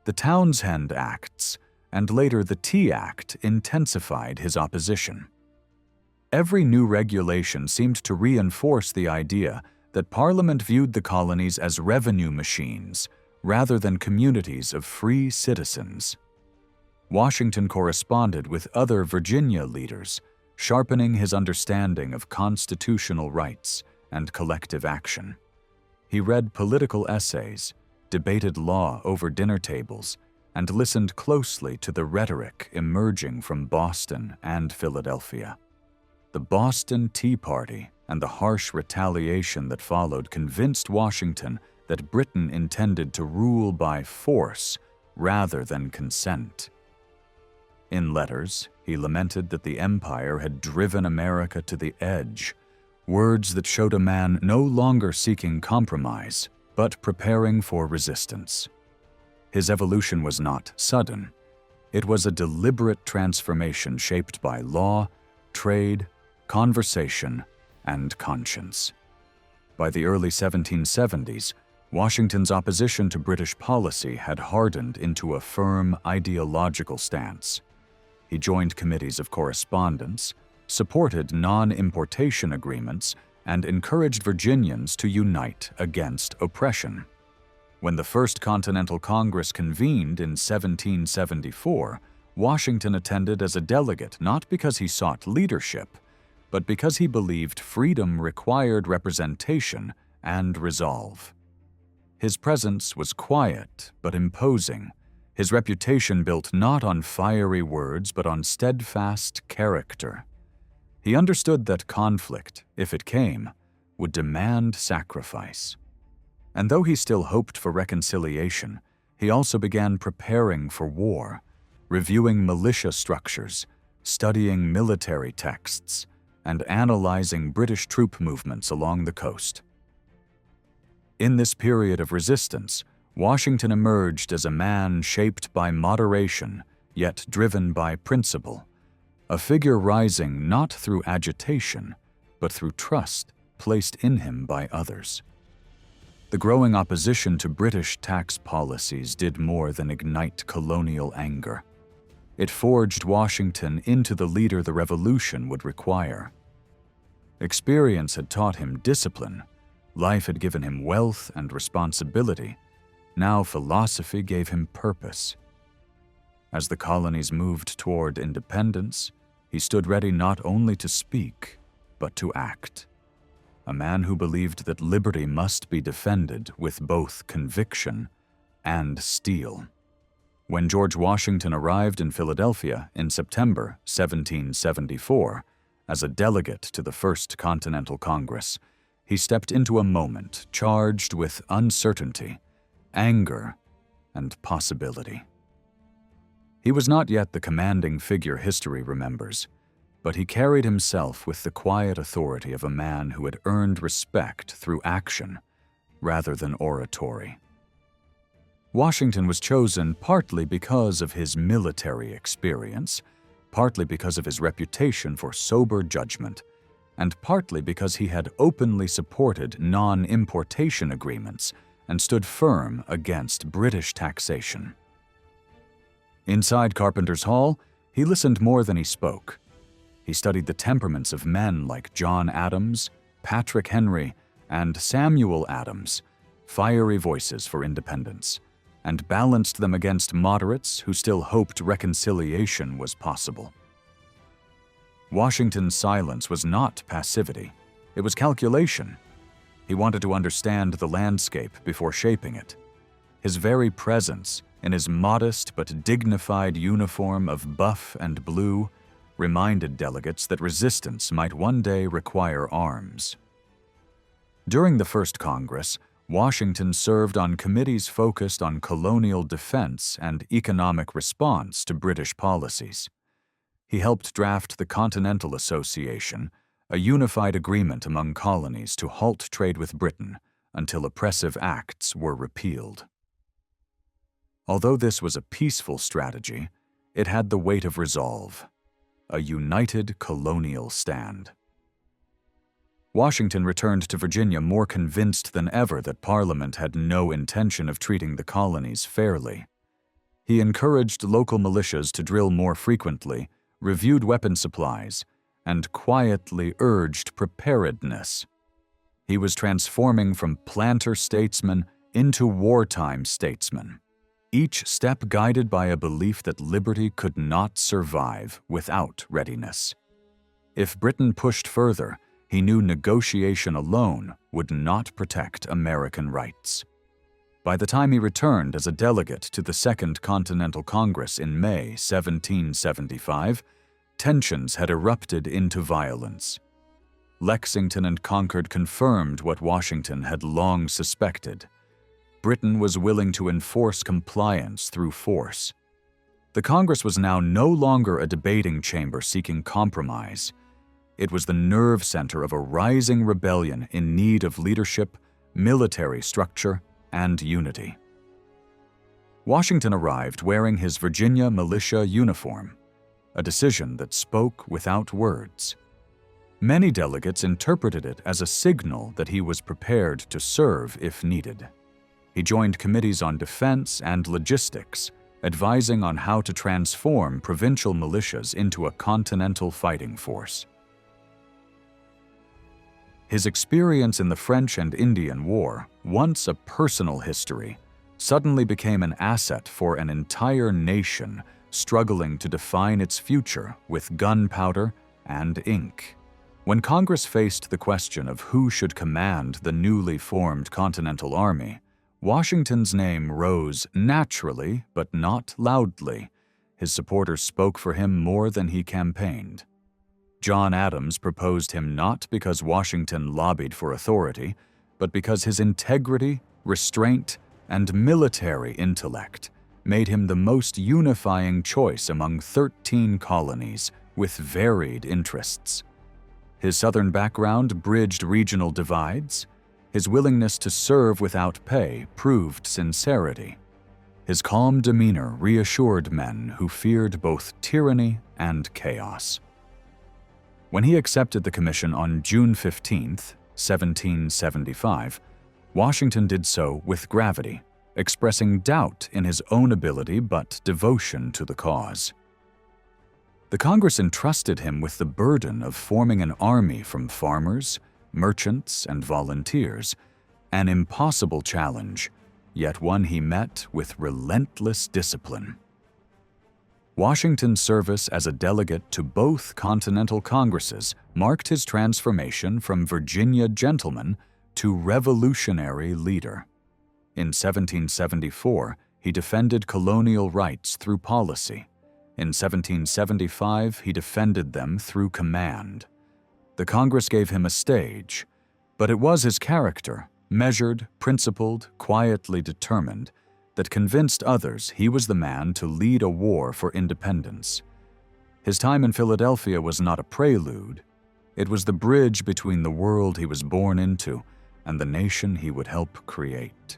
Speaker 1: The Townshend Acts, and later the Tea Act, intensified his opposition. Every new regulation seemed to reinforce the idea that Parliament viewed the colonies as revenue machines rather than communities of free citizens. Washington corresponded with other Virginia leaders, sharpening his understanding of constitutional rights and collective action. He read political essays, debated law over dinner tables, and listened closely to the rhetoric emerging from Boston and Philadelphia. The Boston Tea Party and the harsh retaliation that followed convinced Washington that Britain intended to rule by force rather than consent. In letters, he lamented that the empire had driven America to the edge, words that showed a man no longer seeking compromise, but preparing for resistance. His evolution was not sudden. It was a deliberate transformation shaped by law, trade, conversation, and conscience. By the early 1770s, Washington's opposition to British policy had hardened into a firm ideological stance. He joined committees of correspondence, supported non-importation agreements, and encouraged Virginians to unite against oppression. When the First Continental Congress convened in 1774, Washington attended as a delegate not because he sought leadership, but because he believed freedom required representation and resolve. His presence was quiet but imposing, his reputation built not on fiery words but on steadfast character. He understood that conflict, if it came, would demand sacrifice. And though he still hoped for reconciliation, he also began preparing for war, reviewing militia structures, studying military texts, and analyzing British troop movements along the coast. In this period of resistance, Washington emerged as a man shaped by moderation, yet driven by principle, a figure rising not through agitation, but through trust placed in him by others. The growing opposition to British tax policies did more than ignite colonial anger. It forged Washington into the leader the Revolution would require. Experience had taught him discipline, life had given him wealth and responsibility, now philosophy gave him purpose. As the colonies moved toward independence, he stood ready not only to speak, but to act. A man who believed that liberty must be defended with both conviction and steel. When George Washington arrived in Philadelphia in September 1774 as a delegate to the First Continental Congress, he stepped into a moment charged with uncertainty, anger, and possibility. He was not yet the commanding figure history remembers, but he carried himself with the quiet authority of a man who had earned respect through action rather than oratory. Washington was chosen partly because of his military experience, partly because of his reputation for sober judgment, and partly because he had openly supported non-importation agreements and stood firm against British taxation. Inside Carpenter's Hall, he listened more than he spoke. He studied the temperaments of men like John Adams, Patrick Henry, and Samuel Adams, fiery voices for independence, and balanced them against moderates who still hoped reconciliation was possible. Washington's silence was not passivity, it was calculation. He wanted to understand the landscape before shaping it. His very presence, in his modest but dignified uniform of buff and blue, reminded delegates that resistance might one day require arms. During the First Congress, Washington served on committees focused on colonial defense and economic response to British policies. He helped draft the Continental Association, a unified agreement among colonies to halt trade with Britain until oppressive acts were repealed. Although this was a peaceful strategy, it had the weight of resolve, a united colonial stand. Washington returned to Virginia more convinced than ever that Parliament had no intention of treating the colonies fairly. He encouraged local militias to drill more frequently, reviewed weapon supplies, and quietly urged preparedness. He was transforming from planter statesman into wartime statesman, each step guided by a belief that liberty could not survive without readiness. If Britain pushed further, he knew negotiation alone would not protect American rights. By the time he returned as a delegate to the Second Continental Congress in May 1775, tensions had erupted into violence. Lexington and Concord confirmed what Washington had long suspected. Britain was willing to enforce compliance through force. The Congress was now no longer a debating chamber seeking compromise. It was the nerve center of a rising rebellion in need of leadership, military structure, and unity. Washington arrived wearing his Virginia militia uniform, a decision that spoke without words. Many delegates interpreted it as a signal that he was prepared to serve if needed. He joined committees on defense and logistics, advising on how to transform provincial militias into a continental fighting force. His experience in the French and Indian War, once a personal history, suddenly became an asset for an entire nation struggling to define its future with gunpowder and ink. When Congress faced the question of who should command the newly formed Continental Army, Washington's name rose naturally but not loudly. His supporters spoke for him more than he campaigned. John Adams proposed him not because Washington lobbied for authority, but because his integrity, restraint, and military intellect made him the most unifying choice among 13 colonies with varied interests. His Southern background bridged regional divides. His willingness to serve without pay proved sincerity. His calm demeanor reassured men who feared both tyranny and chaos. When he accepted the commission on June 15, 1775, Washington did so with gravity, expressing doubt in his own ability but devotion to the cause. The Congress entrusted him with the burden of forming an army from farmers, merchants, and volunteers, an impossible challenge, yet one he met with relentless discipline. Washington's service as a delegate to both Continental Congresses marked his transformation from Virginia gentleman to revolutionary leader. In 1774, he defended colonial rights through policy. In 1775, he defended them through command. The Congress gave him a stage, but it was his character, measured, principled, quietly determined, that convinced others he was the man to lead a war for independence. His time in Philadelphia was not a prelude. It was the bridge between the world he was born into and the nation he would help create.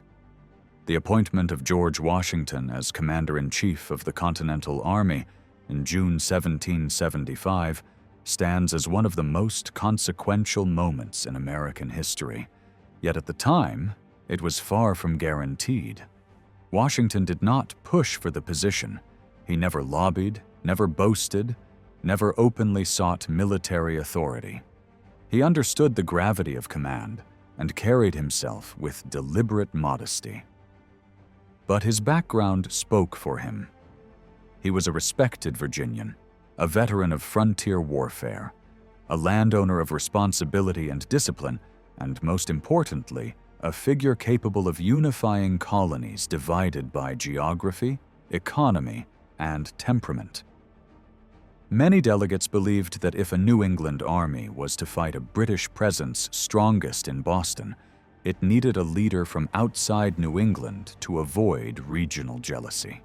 Speaker 1: The appointment of George Washington as Commander-in-Chief of the Continental Army in June 1775 stands as one of the most consequential moments in American history. Yet at the time, it was far from guaranteed. Washington did not push for the position. He never lobbied, never boasted, never openly sought military authority. He understood the gravity of command and carried himself with deliberate modesty. But his background spoke for him. He was a respected Virginian, a veteran of frontier warfare, a landowner of responsibility and discipline, and most importantly, a figure capable of unifying colonies divided by geography, economy, and temperament. Many delegates believed that if a New England army was to fight a British presence strongest in Boston, it needed a leader from outside New England to avoid regional jealousy.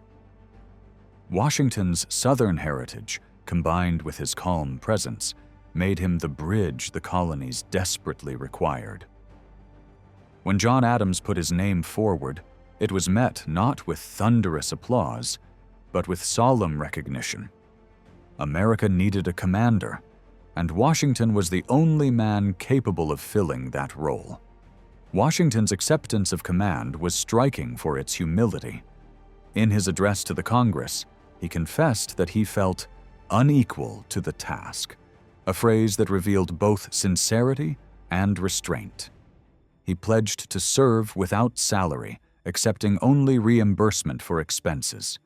Speaker 1: Washington's Southern heritage, combined with his calm presence, made him the bridge the colonies desperately required. When John Adams put his name forward, it was met not with thunderous applause, but with solemn recognition. America needed a commander, and Washington was the only man capable of filling that role. Washington's acceptance of command was striking for its humility. In his address to the Congress, he confessed that he felt unequal to the task, a phrase that revealed both sincerity and restraint. He pledged to serve without salary, accepting only reimbursement for expenses,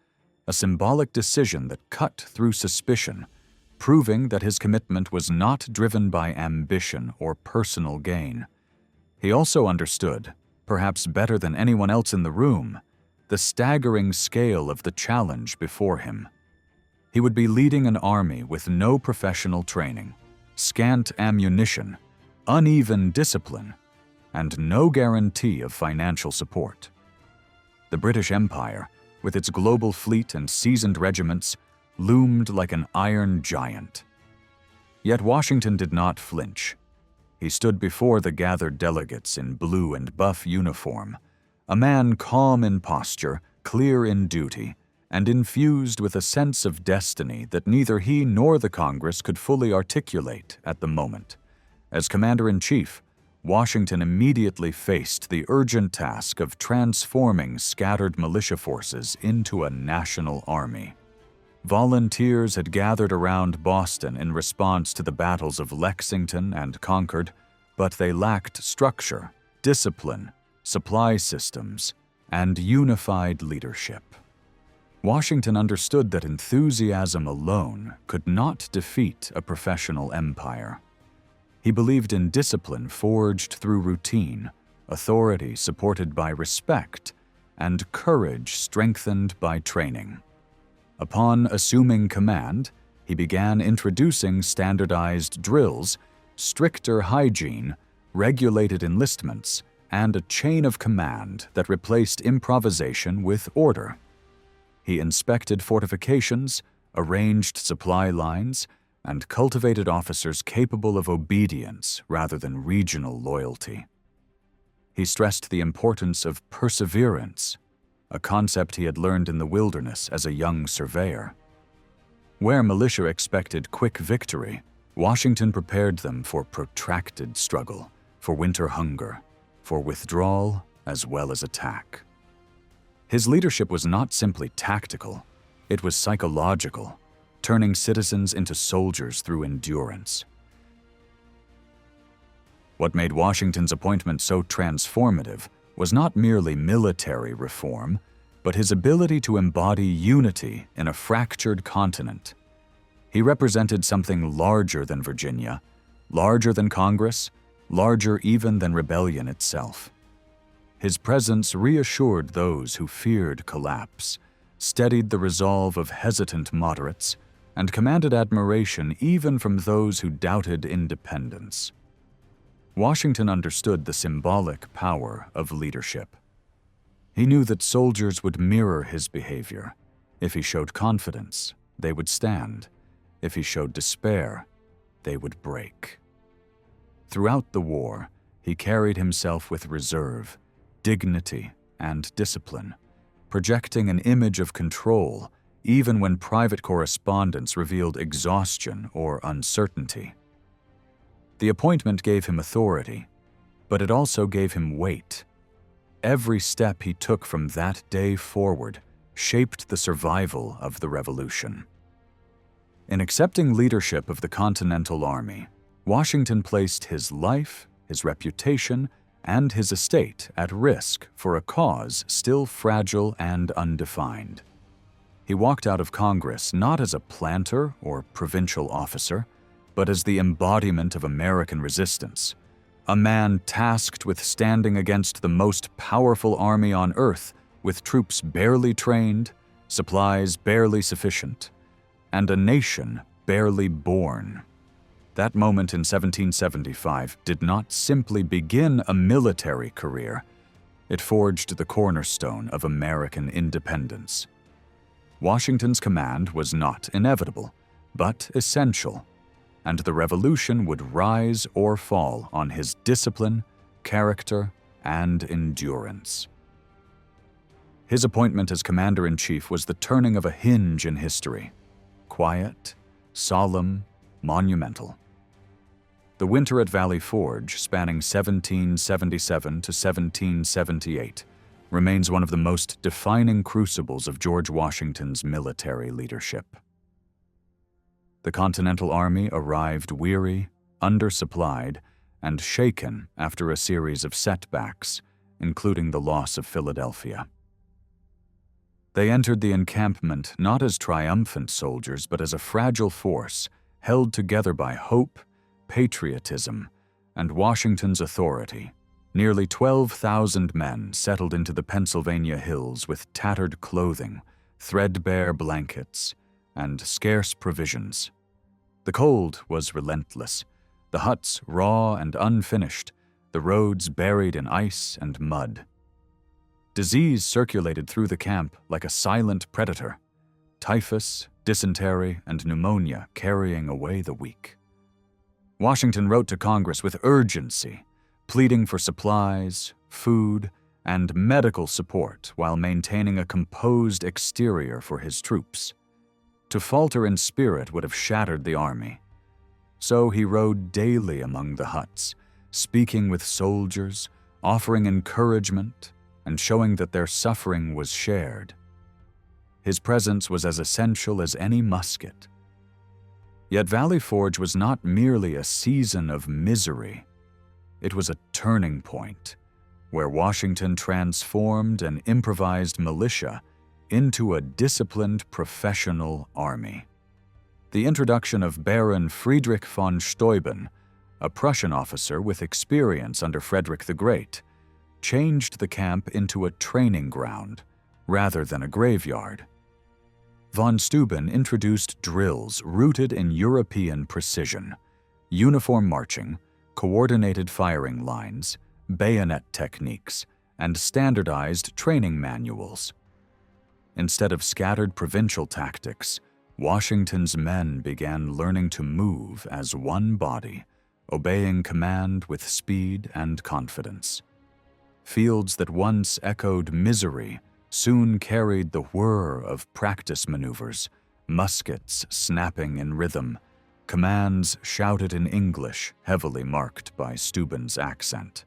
Speaker 1: a symbolic decision that cut through suspicion, proving that his commitment was not driven by ambition or personal gain. He also understood, perhaps better than anyone else in the room, the staggering scale of the challenge before him. He would be leading an army with no professional training, scant ammunition, uneven discipline, and no guarantee of financial support. The British Empire, with its global fleet and seasoned regiments, loomed like an iron giant. Yet Washington did not flinch. He stood before the gathered delegates in blue and buff uniform, a man calm in posture, clear in duty, and infused with a sense of destiny that neither he nor the Congress could fully articulate at the moment. As Commander-in-Chief, Washington immediately faced the urgent task of transforming scattered militia forces into a national army. Volunteers had gathered around Boston in response to the battles of Lexington and Concord, but they lacked structure, discipline, supply systems, and unified leadership. Washington understood that enthusiasm alone could not defeat a professional empire. He believed in discipline forged through routine, authority supported by respect, and courage strengthened by training. Upon assuming command, he began introducing standardized drills, stricter hygiene, regulated enlistments, and a chain of command that replaced improvisation with order. He inspected fortifications, arranged supply lines, and cultivated officers capable of obedience rather than regional loyalty. He stressed the importance of perseverance, a concept he had learned in the wilderness as a young surveyor. Where militia expected quick victory, Washington prepared them for protracted struggle, for winter hunger, for withdrawal as well as attack. His leadership was not simply tactical, it was psychological, turning citizens into soldiers through endurance. What made Washington's appointment so transformative was not merely military reform, but his ability to embody unity in a fractured continent. He represented something larger than Virginia, larger than Congress, larger even than rebellion itself. His presence reassured those who feared collapse, steadied the resolve of hesitant moderates, and commanded admiration even from those who doubted independence. Washington understood the symbolic power of leadership. He knew that soldiers would mirror his behavior. If he showed confidence, they would stand. If he showed despair, they would break. Throughout the war, he carried himself with reserve, dignity, and discipline, projecting an image of control even when private correspondence revealed exhaustion or uncertainty. The appointment gave him authority, but it also gave him weight. Every step he took from that day forward shaped the survival of the Revolution. In accepting leadership of the Continental Army, Washington placed his life, his reputation, and his estate at risk for a cause still fragile and undefined. He walked out of Congress not as a planter or provincial officer, but as the embodiment of American resistance, a man tasked with standing against the most powerful army on earth, with troops barely trained, supplies barely sufficient, and a nation barely born. That moment in 1775 did not simply begin a military career. It forged the cornerstone of American independence. Washington's command was not inevitable, but essential, and the Revolution would rise or fall on his discipline, character, and endurance. His appointment as Commander-in-Chief was the turning of a hinge in history. Quiet, solemn, monumental, The winter at Valley Forge, spanning 1777 to 1778, remains one of the most defining crucibles of George Washington's military leadership. The Continental Army arrived weary, undersupplied, and shaken after a series of setbacks, including the loss of Philadelphia. They entered the encampment not as triumphant soldiers, but as a fragile force held together by hope, patriotism, and Washington's authority. Nearly 12,000 men settled into the Pennsylvania hills with tattered clothing, threadbare blankets, and scarce provisions. The cold was relentless, the huts raw and unfinished, the roads buried in ice and mud. Disease circulated through the camp like a silent predator, typhus, dysentery, and pneumonia carrying away the weak. Washington wrote to Congress with urgency, pleading for supplies, food, and medical support while maintaining a composed exterior for his troops. To falter in spirit would have shattered the army. So he rode daily among the huts, speaking with soldiers, offering encouragement, and showing that their suffering was shared. His presence was as essential as any musket. Yet Valley Forge was not merely a season of misery. It was a turning point, where Washington transformed an improvised militia into a disciplined professional army. The introduction of Baron Friedrich von Steuben, a Prussian officer with experience under Frederick the Great, changed the camp into a training ground rather than a graveyard. Von Steuben introduced drills rooted in European precision, uniform marching, coordinated firing lines, bayonet techniques, and standardized training manuals. Instead of scattered provincial tactics, Washington's men began learning to move as one body, obeying command with speed and confidence. Fields that once echoed misery soon carried the whir of practice maneuvers, muskets snapping in rhythm, commands shouted in English heavily marked by Steuben's accent.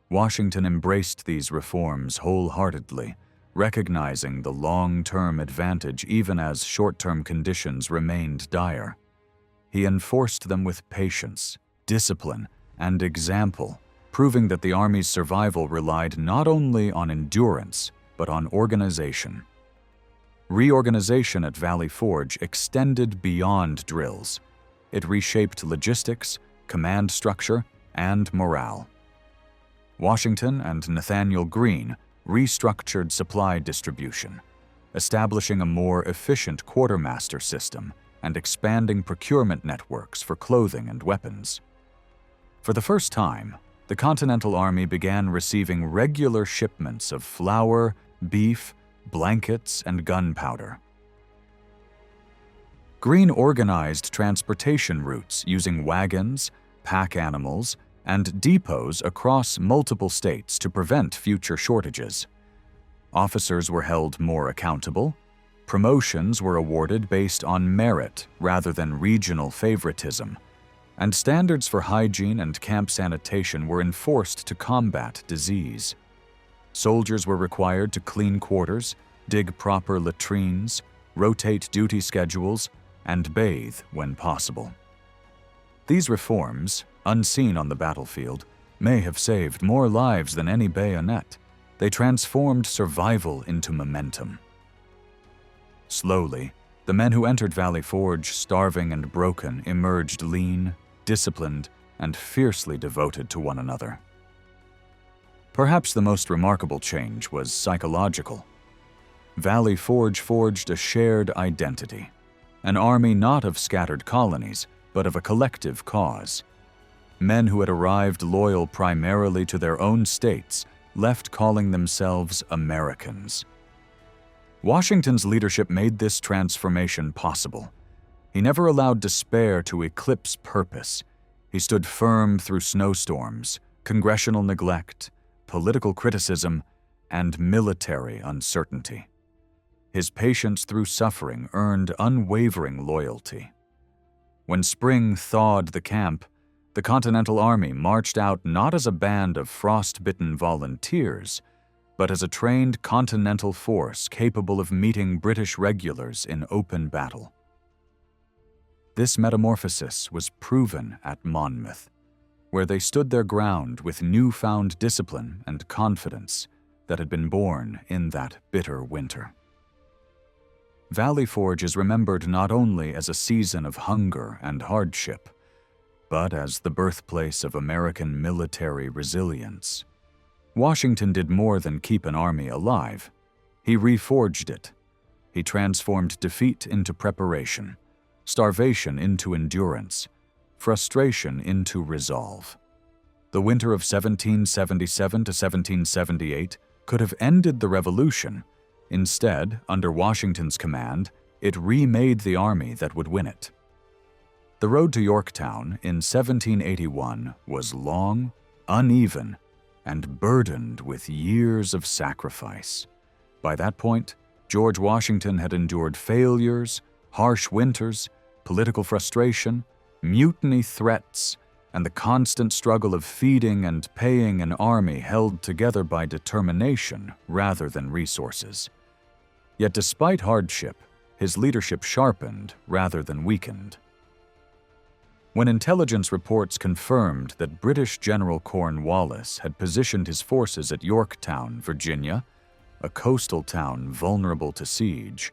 Speaker 1: Washington embraced these reforms wholeheartedly, recognizing the long-term advantage even as short-term conditions remained dire. He enforced them with patience, discipline, and example, proving that the Army's survival relied not only on endurance, but on organization. Reorganization at Valley Forge extended beyond drills. It reshaped logistics, command structure, and morale. Washington and Nathaniel Greene restructured supply distribution, establishing a more efficient quartermaster system and expanding procurement networks for clothing and weapons. For the first time, the Continental Army began receiving regular shipments of flour, beef, blankets, and gunpowder. Greene organized transportation routes using wagons, pack animals, and depots across multiple states to prevent future shortages. Officers were held more accountable. Promotions were awarded based on merit rather than regional favoritism, and standards for hygiene and camp sanitation were enforced to combat disease. Soldiers were required to clean quarters, dig proper latrines, rotate duty schedules, and bathe when possible. These reforms, unseen on the battlefield, may have saved more lives than any bayonet. They transformed survival into momentum. Slowly, the men who entered Valley Forge starving and broken emerged lean, disciplined, and fiercely devoted to one another. Perhaps the most remarkable change was psychological. Valley Forge forged a shared identity, an army not of scattered colonies, but of a collective cause. Men who had arrived loyal primarily to their own states left calling themselves Americans. Washington's leadership made this transformation possible. He never allowed despair to eclipse purpose. He stood firm through snowstorms, congressional neglect, political criticism, and military uncertainty. His patience through suffering earned unwavering loyalty. When spring thawed the camp, The Continental Army marched out not as a band of frost-bitten volunteers, but as a trained Continental force capable of meeting British regulars in open battle. This metamorphosis was proven at Monmouth, where they stood their ground with newfound discipline and confidence that had been born in that bitter winter. Valley Forge is remembered not only as a season of hunger and hardship, but as the birthplace of American military resilience. Washington did more than keep an army alive. He reforged it. He transformed defeat into preparation, starvation into endurance, frustration into resolve. The winter of 1777 to 1778 could have ended the Revolution. Instead, under Washington's command, it remade the army that would win it. The road to Yorktown in 1781 was long, uneven, and burdened with years of sacrifice. By that point, George Washington had endured failures, harsh winters, political frustration, mutiny threats, and the constant struggle of feeding and paying an army held together by determination rather than resources. Yet despite hardship, his leadership sharpened rather than weakened. When intelligence reports confirmed that British General Cornwallis had positioned his forces at Yorktown, Virginia, a coastal town vulnerable to siege,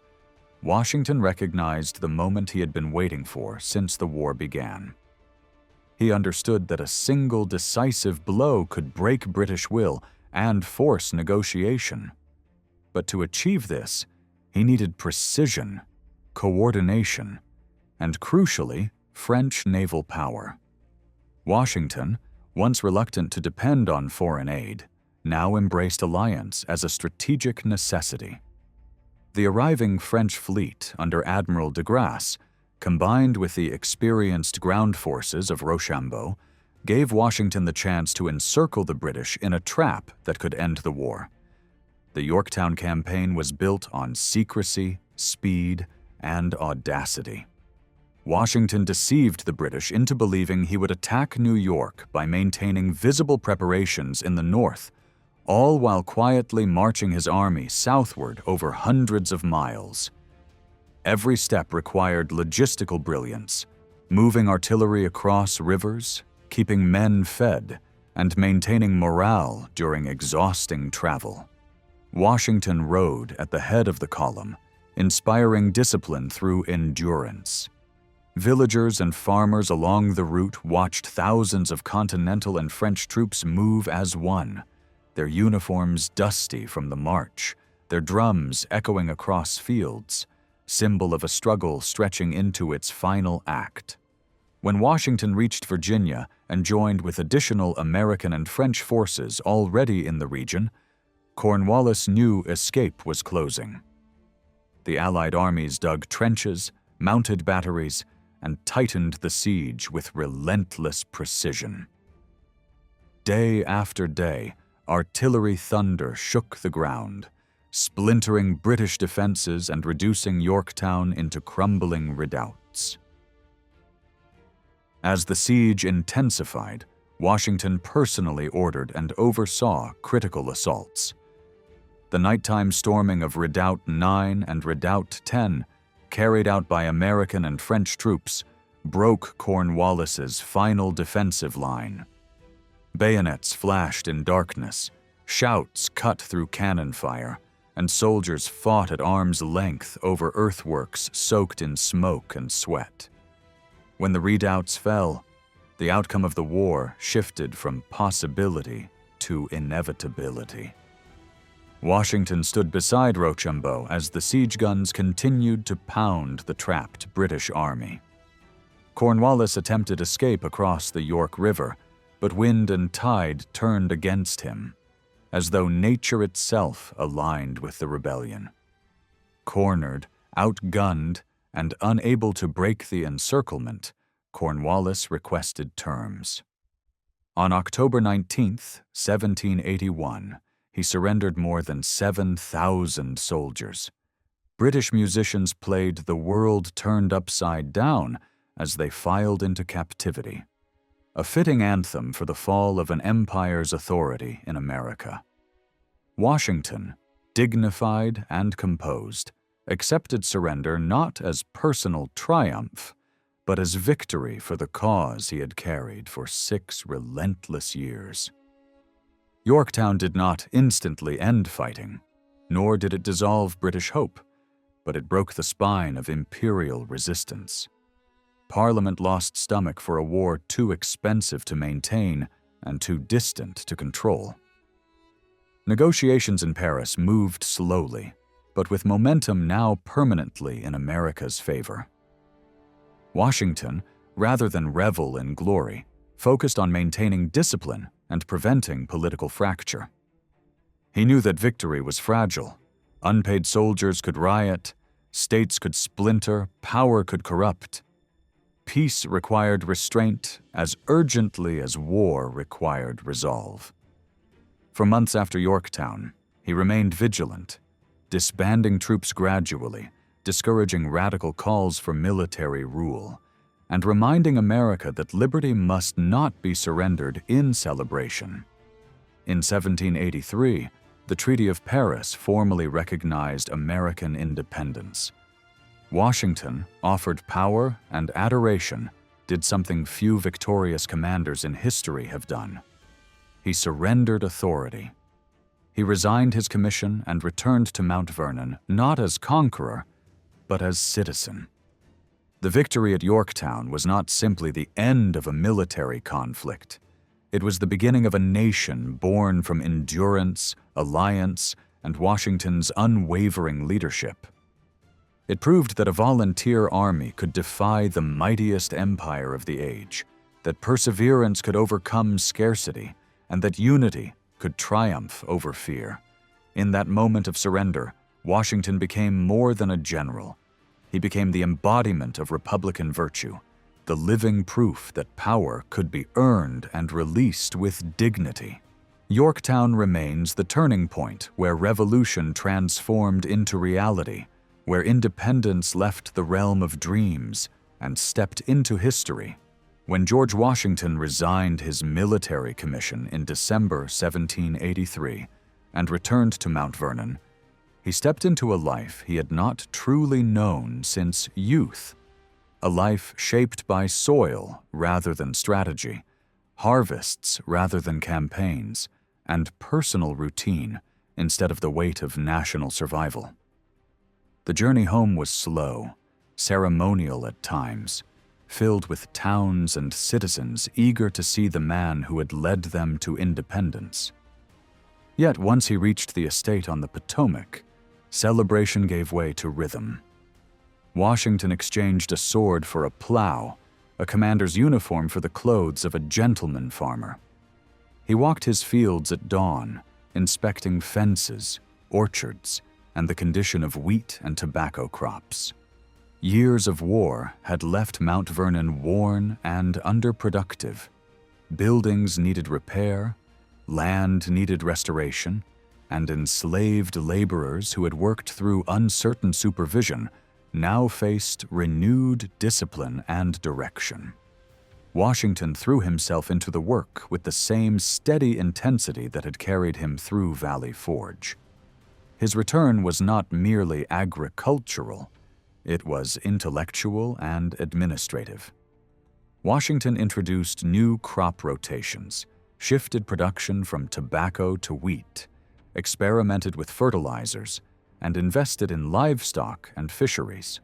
Speaker 1: Washington recognized the moment he had been waiting for since the war began. He understood that a single decisive blow could break British will and force negotiation. But to achieve this, he needed precision, coordination, and crucially, French naval power. Washington, once reluctant to depend on foreign aid, now embraced alliance as a strategic necessity. The arriving French fleet under Admiral de Grasse, combined with the experienced ground forces of Rochambeau, gave Washington the chance to encircle the British in a trap that could end the war. The Yorktown campaign was built on secrecy, speed, and audacity. Washington deceived the British into believing he would attack New York by maintaining visible preparations in the north, all while quietly marching his army southward over hundreds of miles. Every step required logistical brilliance, moving artillery across rivers, keeping men fed, and maintaining morale during exhausting travel. Washington rode at the head of the column, inspiring discipline through endurance. Villagers and farmers along the route watched thousands of Continental and French troops move as one, their uniforms dusty from the march, their drums echoing across fields, symbol of a struggle stretching into its final act. When Washington reached Virginia and joined with additional American and French forces already in the region, Cornwallis knew escape was closing. The Allied armies dug trenches, mounted batteries, and tightened the siege with relentless precision. Day after day, artillery thunder shook the ground, splintering British defenses and reducing Yorktown into crumbling redoubts. As the siege intensified, Washington personally ordered and oversaw critical assaults. The nighttime storming of Redoubt 9 and Redoubt 10, carried out by American and French troops, broke Cornwallis's final defensive line. Bayonets flashed in darkness, shouts cut through cannon fire, and soldiers fought at arm's length over earthworks soaked in smoke and sweat. When the redoubts fell, the outcome of the war shifted from possibility to inevitability. Washington stood beside Rochambeau as the siege guns continued to pound the trapped British army. Cornwallis attempted escape across the York River, but wind and tide turned against him, as though nature itself aligned with the rebellion. Cornered, outgunned, and unable to break the encirclement, Cornwallis requested terms. On October 19, 1781, he surrendered more than 7,000 soldiers. British musicians played "The World Turned Upside Down" as they filed into captivity. a fitting anthem for the fall of an empire's authority in America. Washington, dignified and composed, accepted surrender not as personal triumph, but as victory for the cause he had carried for 6 relentless years. Yorktown did not instantly end fighting, nor did it dissolve British hope, but it broke the spine of imperial resistance. Parliament lost stomach for a war too expensive to maintain and too distant to control. Negotiations in Paris moved slowly, but with momentum now permanently in America's favor. Washington, rather than revel in glory, focused on maintaining discipline and preventing political fracture. He knew that victory was fragile. Unpaid soldiers could riot, states could splinter, power could corrupt. Peace required restraint as urgently as war required resolve. For months after Yorktown, he remained vigilant, disbanding troops gradually, discouraging radical calls for military rule, and reminding America that liberty must not be surrendered in celebration. In 1783, the Treaty of Paris formally recognized American independence. Washington offered power and adoration, did something few victorious commanders in history have done. He surrendered authority. He resigned his commission and returned to Mount Vernon not as conqueror, but as citizen. The victory at Yorktown was not simply the end of a military conflict. It was the beginning of a nation born from endurance, alliance, and Washington's unwavering leadership. It proved that a volunteer army could defy the mightiest empire of the age, that perseverance could overcome scarcity, and that unity could triumph over fear. In that moment of surrender, Washington became more than a general. He became the embodiment of Republican virtue, the living proof that power could be earned and released with dignity. Yorktown remains the turning point where revolution transformed into reality, where independence left the realm of dreams and stepped into history. When George Washington resigned his military commission in December 1783 and returned to Mount Vernon, he stepped into a life he had not truly known since youth, a life shaped by soil rather than strategy, harvests rather than campaigns, and personal routine instead of the weight of national survival. The journey home was slow, ceremonial at times, filled with towns and citizens eager to see the man who had led them to independence. Yet once he reached the estate on the Potomac, celebration gave way to rhythm. Washington exchanged a sword for a plow, a commander's uniform for the clothes of a gentleman farmer. He walked his fields at dawn, inspecting fences, orchards, and the condition of wheat and tobacco crops. Years of war had left Mount Vernon worn and underproductive. Buildings needed repair, land needed restoration, and enslaved laborers who had worked through uncertain supervision now faced renewed discipline and direction. Washington threw himself into the work with the same steady intensity that had carried him through Valley Forge. His return was not merely agricultural, it was intellectual and administrative. Washington introduced new crop rotations, shifted production from tobacco to wheat, experimented with fertilizers, and invested in livestock and fisheries.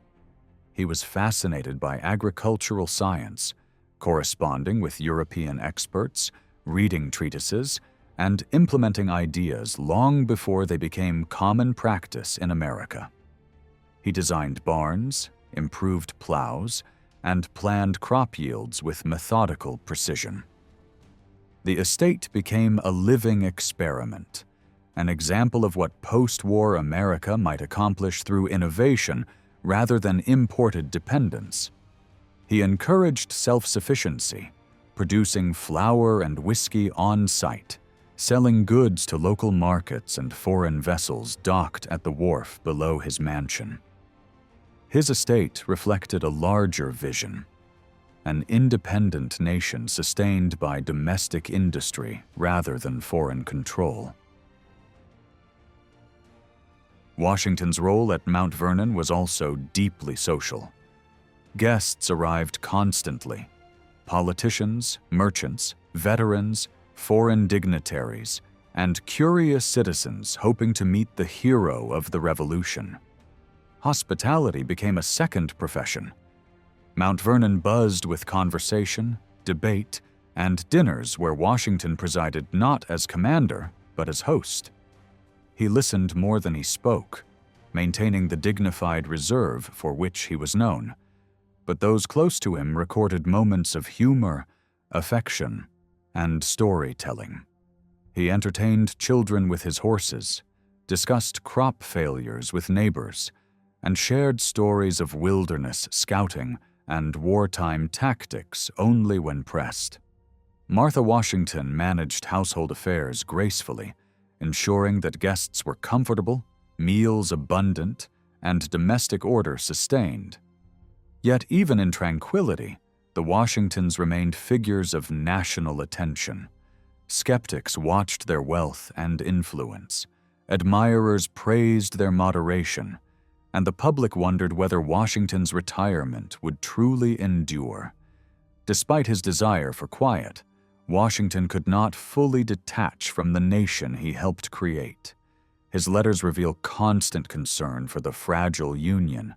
Speaker 1: He was fascinated by agricultural science, corresponding with European experts, reading treatises, and implementing ideas long before they became common practice in America. He designed barns, improved plows, and planned crop yields with methodical precision. The estate became a living experiment, an example of what post-war America might accomplish through innovation rather than imported dependence. He encouraged self-sufficiency, producing flour and whiskey on-site, selling goods to local markets and foreign vessels docked at the wharf below his mansion. His estate reflected a larger vision. an independent nation sustained by domestic industry rather than foreign control. Washington's role at Mount Vernon was also deeply social. Guests arrived constantly: politicians, merchants, veterans, foreign dignitaries, and curious citizens hoping to meet the hero of the Revolution. Hospitality became a second profession. Mount Vernon buzzed with conversation, debate, and dinners where Washington presided not as commander, but as host. He listened more than he spoke, maintaining the dignified reserve for which he was known. But those close to him recorded moments of humor, affection, and storytelling. He entertained children with his horses, discussed crop failures with neighbors, and shared stories of wilderness scouting and wartime tactics only when pressed. Martha Washington managed household affairs gracefully, ensuring that guests were comfortable, meals abundant, and domestic order sustained. Yet even in tranquility, the Washingtons remained figures of national attention. Skeptics watched their wealth and influence. Admirers praised their moderation, and the public wondered whether Washington's retirement would truly endure. Despite his desire for quiet, Washington could not fully detach from the nation he helped create. His letters reveal constant concern for the fragile Union: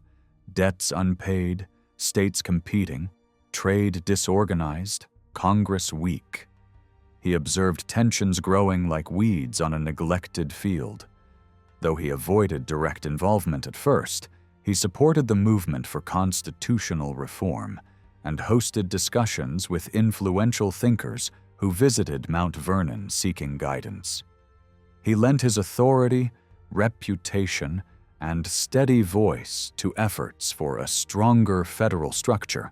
Speaker 1: debts unpaid, states competing, trade disorganized, Congress weak. He observed tensions growing like weeds on a neglected field. Though he avoided direct involvement at first, he supported the movement for constitutional reform and hosted discussions with influential thinkers who visited Mount Vernon seeking guidance. He lent his authority, reputation, and steady voice to efforts for a stronger federal structure,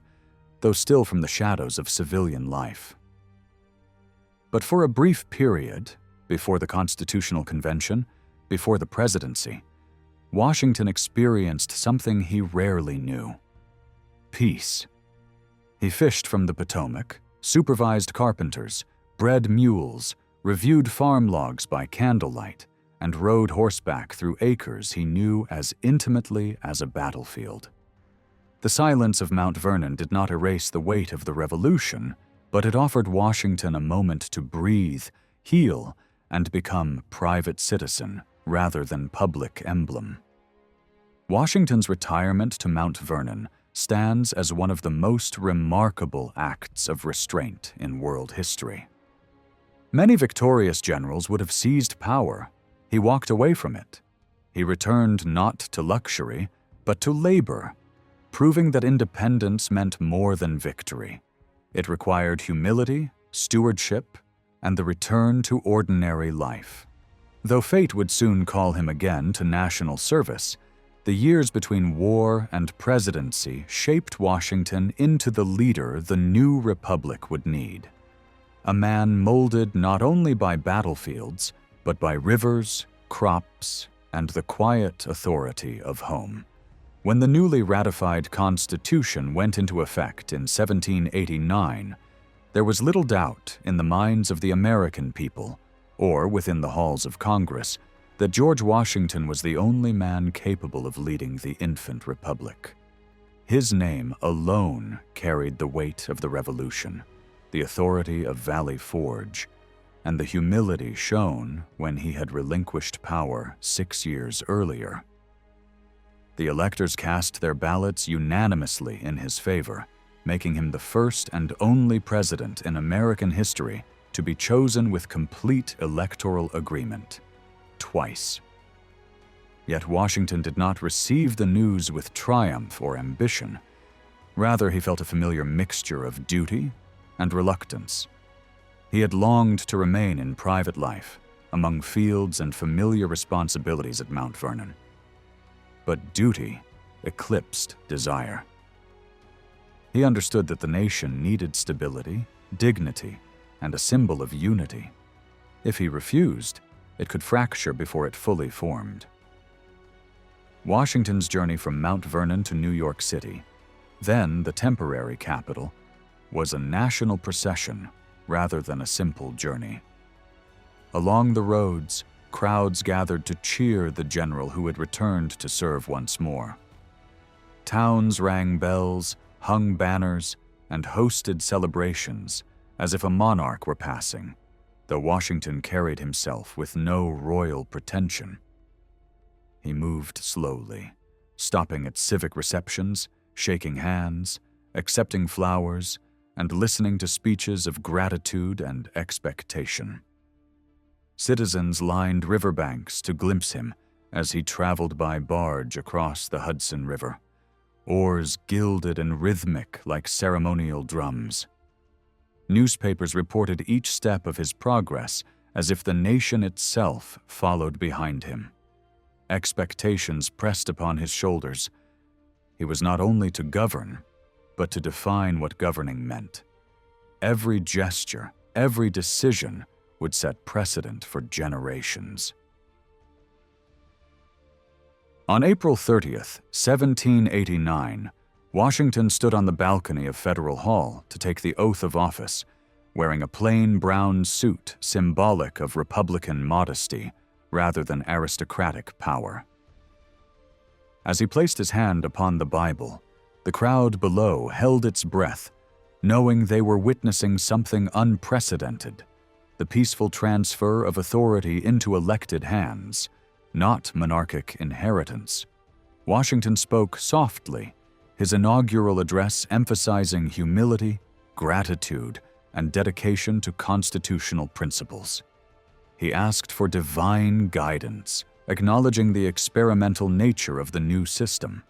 Speaker 1: though still from the shadows of civilian life. But for a brief period, before the Constitutional Convention, before the presidency, Washington experienced something he rarely knew: peace. He fished from the Potomac, supervised carpenters, bred mules, reviewed farm logs by candlelight, and rode horseback through acres he knew as intimately as a battlefield. The silence of Mount Vernon did not erase the weight of the Revolution, but it offered Washington a moment to breathe, heal, and become private citizen rather than public emblem. Washington's retirement to Mount Vernon stands as one of the most remarkable acts of restraint in world history. Many victorious generals would have seized power. He walked away from it. He returned not to luxury, but to labor, proving that independence meant more than victory. It required humility, stewardship, and the return to ordinary life. Though fate would soon call him again to national service, the years between war and presidency shaped Washington into the leader the new republic would need. A man molded not only by battlefields, but by rivers, crops, and the quiet authority of home. When the newly ratified Constitution went into effect in 1789, there was little doubt in the minds of the American people, or within the halls of Congress, that George Washington was the only man capable of leading the infant republic. His name alone carried the weight of the Revolution, the authority of Valley Forge, and the humility shown when he had relinquished power 6 years earlier. The electors cast their ballots unanimously in his favor, making him the first and only president in American history to be chosen with complete electoral agreement, twice. Yet Washington did not receive the news with triumph or ambition. Rather, he felt a familiar mixture of duty and reluctance. He had longed to remain in private life, among fields and familiar responsibilities at Mount Vernon. But duty eclipsed desire. He understood that the nation needed stability, dignity, and a symbol of unity. If he refused, it could fracture before it fully formed. Washington's journey from Mount Vernon to New York City, then the temporary capital, was a national procession rather than a simple journey. Along the roads, crowds gathered to cheer the general who had returned to serve once more. Towns rang bells, hung banners, and hosted celebrations as if a monarch were passing, though Washington carried himself with no royal pretension. He moved slowly, stopping at civic receptions, shaking hands, accepting flowers, and listening to speeches of gratitude and expectation. Citizens lined riverbanks to glimpse him as he traveled by barge across the Hudson River, oars gilded and rhythmic like ceremonial drums. Newspapers reported each step of his progress as if the nation itself followed behind him. Expectations pressed upon his shoulders. He was not only to govern, but to define what governing meant. Every gesture, every decision would set precedent for generations. On April 30th, 1789, Washington stood on the balcony of Federal Hall to take the oath of office, wearing a plain brown suit symbolic of Republican modesty rather than aristocratic power. As he placed his hand upon the Bible, the crowd below held its breath, knowing they were witnessing something unprecedented, the peaceful transfer of authority into elected hands, not monarchic inheritance. Washington spoke softly, his inaugural address emphasizing humility, gratitude, and dedication to constitutional principles. He asked for divine guidance, acknowledging the experimental nature of the new system.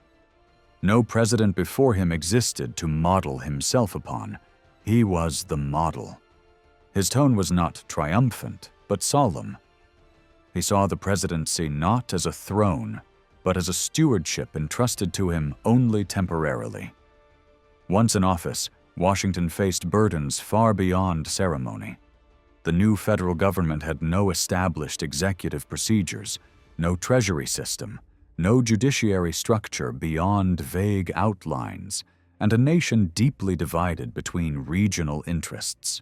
Speaker 1: No president before him existed to model himself upon. He was the model. His tone was not triumphant, but solemn. He saw the presidency not as a throne, but as a stewardship entrusted to him only temporarily. Once in office, Washington faced burdens far beyond ceremony. The new federal government had no established executive procedures, no treasury system, no judiciary structure beyond vague outlines, and a nation deeply divided between regional interests.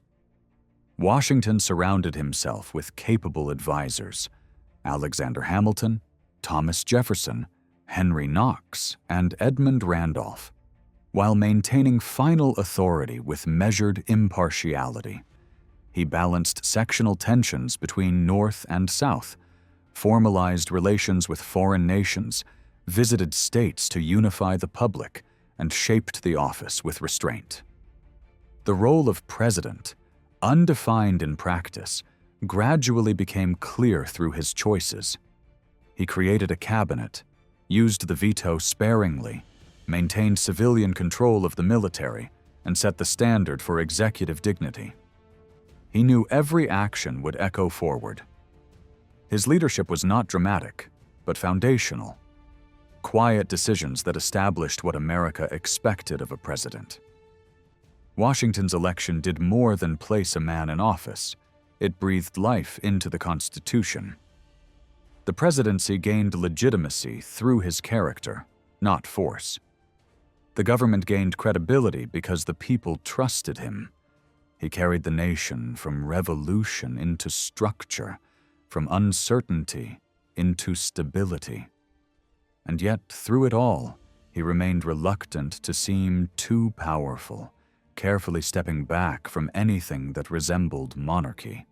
Speaker 1: Washington surrounded himself with capable advisors: Alexander Hamilton, Thomas Jefferson, Henry Knox, and Edmund Randolph, while maintaining final authority with measured impartiality. He balanced sectional tensions between North and South, formalized relations with foreign nations, visited states to unify the public, and shaped the office with restraint. The role of president, undefined in practice, gradually became clear through his choices. He created a cabinet, used the veto sparingly, maintained civilian control of the military, and set the standard for executive dignity. He knew every action would echo forward. His leadership was not dramatic, but foundational. Quiet decisions that established what America expected of a president. Washington's election did more than place a man in office. It breathed life into the Constitution. The presidency gained legitimacy through his character, not force. The government gained credibility because the people trusted him. He carried the nation from revolution into structure, from uncertainty into stability. And yet, through it all, he remained reluctant to seem too powerful, carefully stepping back from anything that resembled monarchy.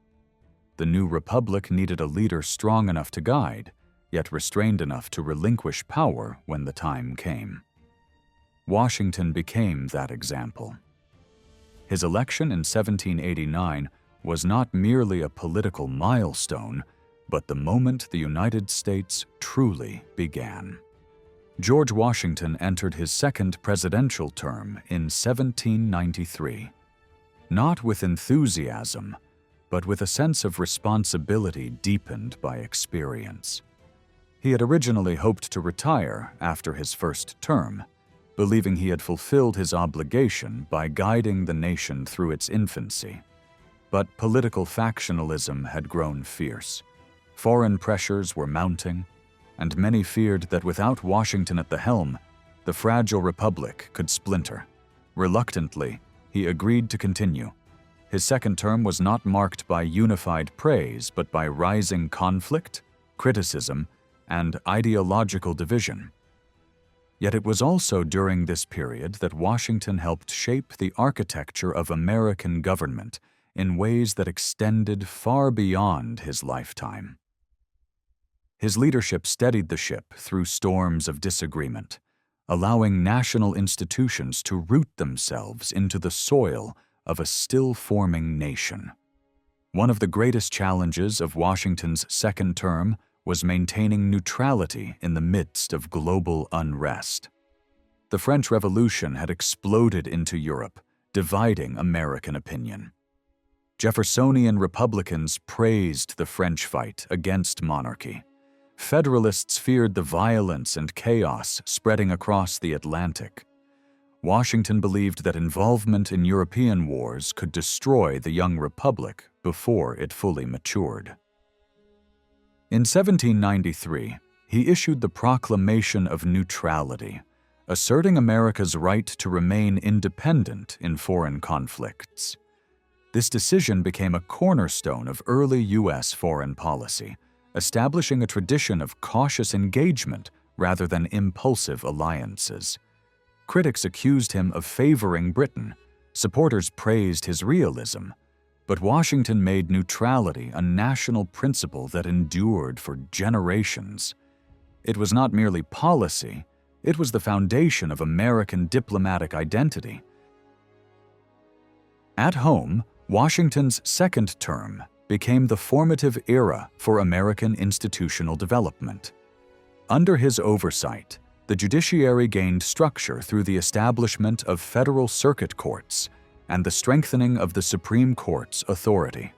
Speaker 1: The new republic needed a leader strong enough to guide, yet restrained enough to relinquish power when the time came. Washington became that example. His election in 1789 was not merely a political milestone, but the moment the United States truly began. George Washington entered his second presidential term in 1793, not with enthusiasm, but with a sense of responsibility deepened by experience. He had originally hoped to retire after his first term, believing he had fulfilled his obligation by guiding the nation through its infancy. But political factionalism had grown fierce. Foreign pressures were mounting, and many feared that without Washington at the helm, the fragile republic could splinter. Reluctantly, he agreed to continue. His second term was not marked by unified praise, but by rising conflict, criticism, and ideological division. Yet it was also during this period that Washington helped shape the architecture of American government in ways that extended far beyond his lifetime. His leadership steadied the ship through storms of disagreement, allowing national institutions to root themselves into the soil of a still-forming nation. One of the greatest challenges of Washington's second term was maintaining neutrality in the midst of global unrest. The French Revolution had exploded into Europe, dividing American opinion. Jeffersonian Republicans praised the French fight against monarchy. Federalists feared the violence and chaos spreading across the Atlantic. Washington believed that involvement in European wars could destroy the young republic before it fully matured. In 1793, he issued the Proclamation of Neutrality, asserting America's right to remain independent in foreign conflicts. This decision became a cornerstone of early U.S. foreign policy, establishing a tradition of cautious engagement rather than impulsive alliances. Critics accused him of favoring Britain. Supporters praised his realism. But Washington made neutrality a national principle that endured for generations. It was not merely policy, it was the foundation of American diplomatic identity. At home, Washington's second term became the formative era for American institutional development. Under his oversight, the judiciary gained structure through the establishment of federal circuit courts and the strengthening of the Supreme Court's authority.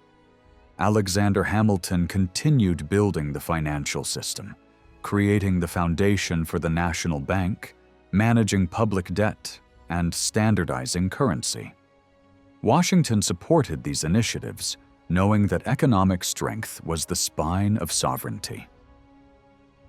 Speaker 1: Alexander Hamilton continued building the financial system, creating the foundation for the national bank, managing public debt, and standardizing currency. Washington supported these initiatives, knowing that economic strength was the spine of sovereignty.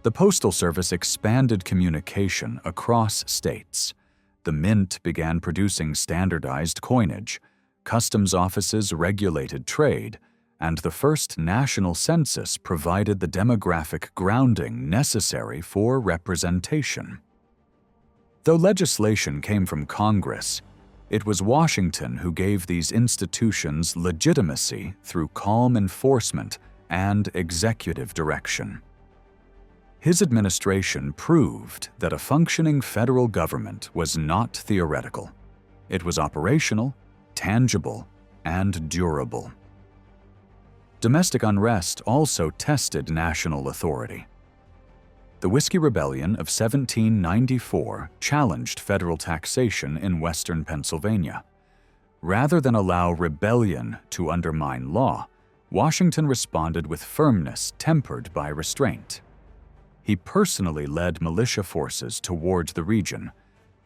Speaker 1: The Postal Service expanded communication across states. The Mint began producing standardized coinage, customs offices regulated trade, and the first national census provided the demographic grounding necessary for representation. Though legislation came from Congress, it was Washington who gave these institutions legitimacy through calm enforcement and executive direction. His administration proved that a functioning federal government was not theoretical. It was operational, tangible, and durable. Domestic unrest also tested national authority. The Whiskey Rebellion of 1794 challenged federal taxation in western Pennsylvania. Rather than allow rebellion to undermine law, Washington responded with firmness tempered by restraint. He personally led militia forces towards the region,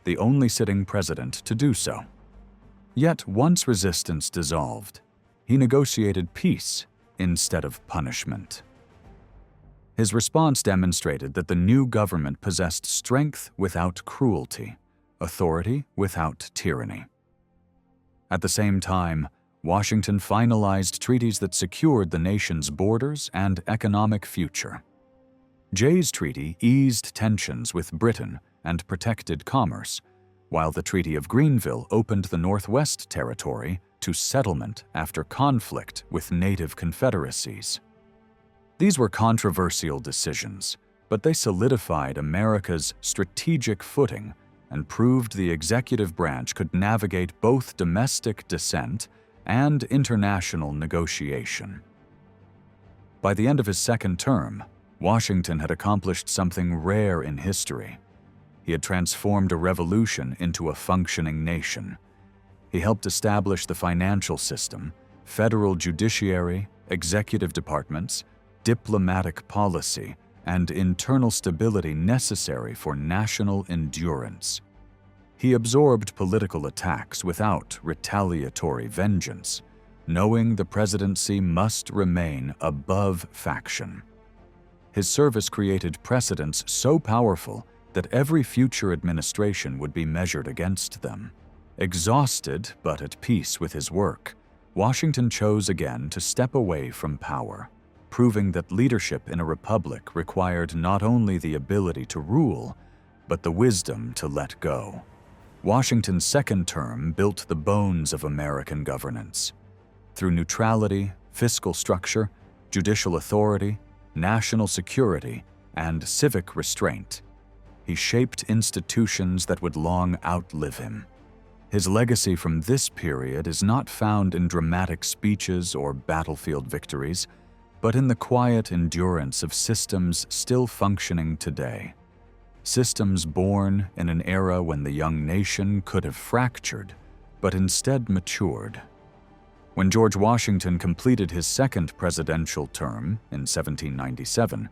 Speaker 1: the only sitting president to do so. Yet once resistance dissolved, he negotiated peace instead of punishment. His response demonstrated that the new government possessed strength without cruelty, authority without tyranny. At the same time, Washington finalized treaties that secured the nation's borders and economic future. Jay's Treaty eased tensions with Britain and protected commerce, while the Treaty of Greenville opened the Northwest Territory to settlement after conflict with native confederacies. These were controversial decisions, but they solidified America's strategic footing and proved the executive branch could navigate both domestic dissent and international negotiation. By the end of his second term, Washington had accomplished something rare in history. He had transformed a revolution into a functioning nation. He helped establish the financial system, federal judiciary, executive departments, diplomatic policy, and internal stability necessary for national endurance. He absorbed political attacks without retaliatory vengeance, knowing the presidency must remain above faction. His service created precedents so powerful that every future administration would be measured against them. Exhausted but at peace with his work, Washington chose again to step away from power, proving that leadership in a republic required not only the ability to rule, but the wisdom to let go. Washington's second term built the bones of American governance. Through neutrality, fiscal structure, judicial authority, national security, and civic restraint, he shaped institutions that would long outlive him. His legacy from this period is not found in dramatic speeches or battlefield victories, but in the quiet endurance of systems still functioning today. Systems born in an era when the young nation could have fractured, but instead matured. When George Washington completed his second presidential term in 1797,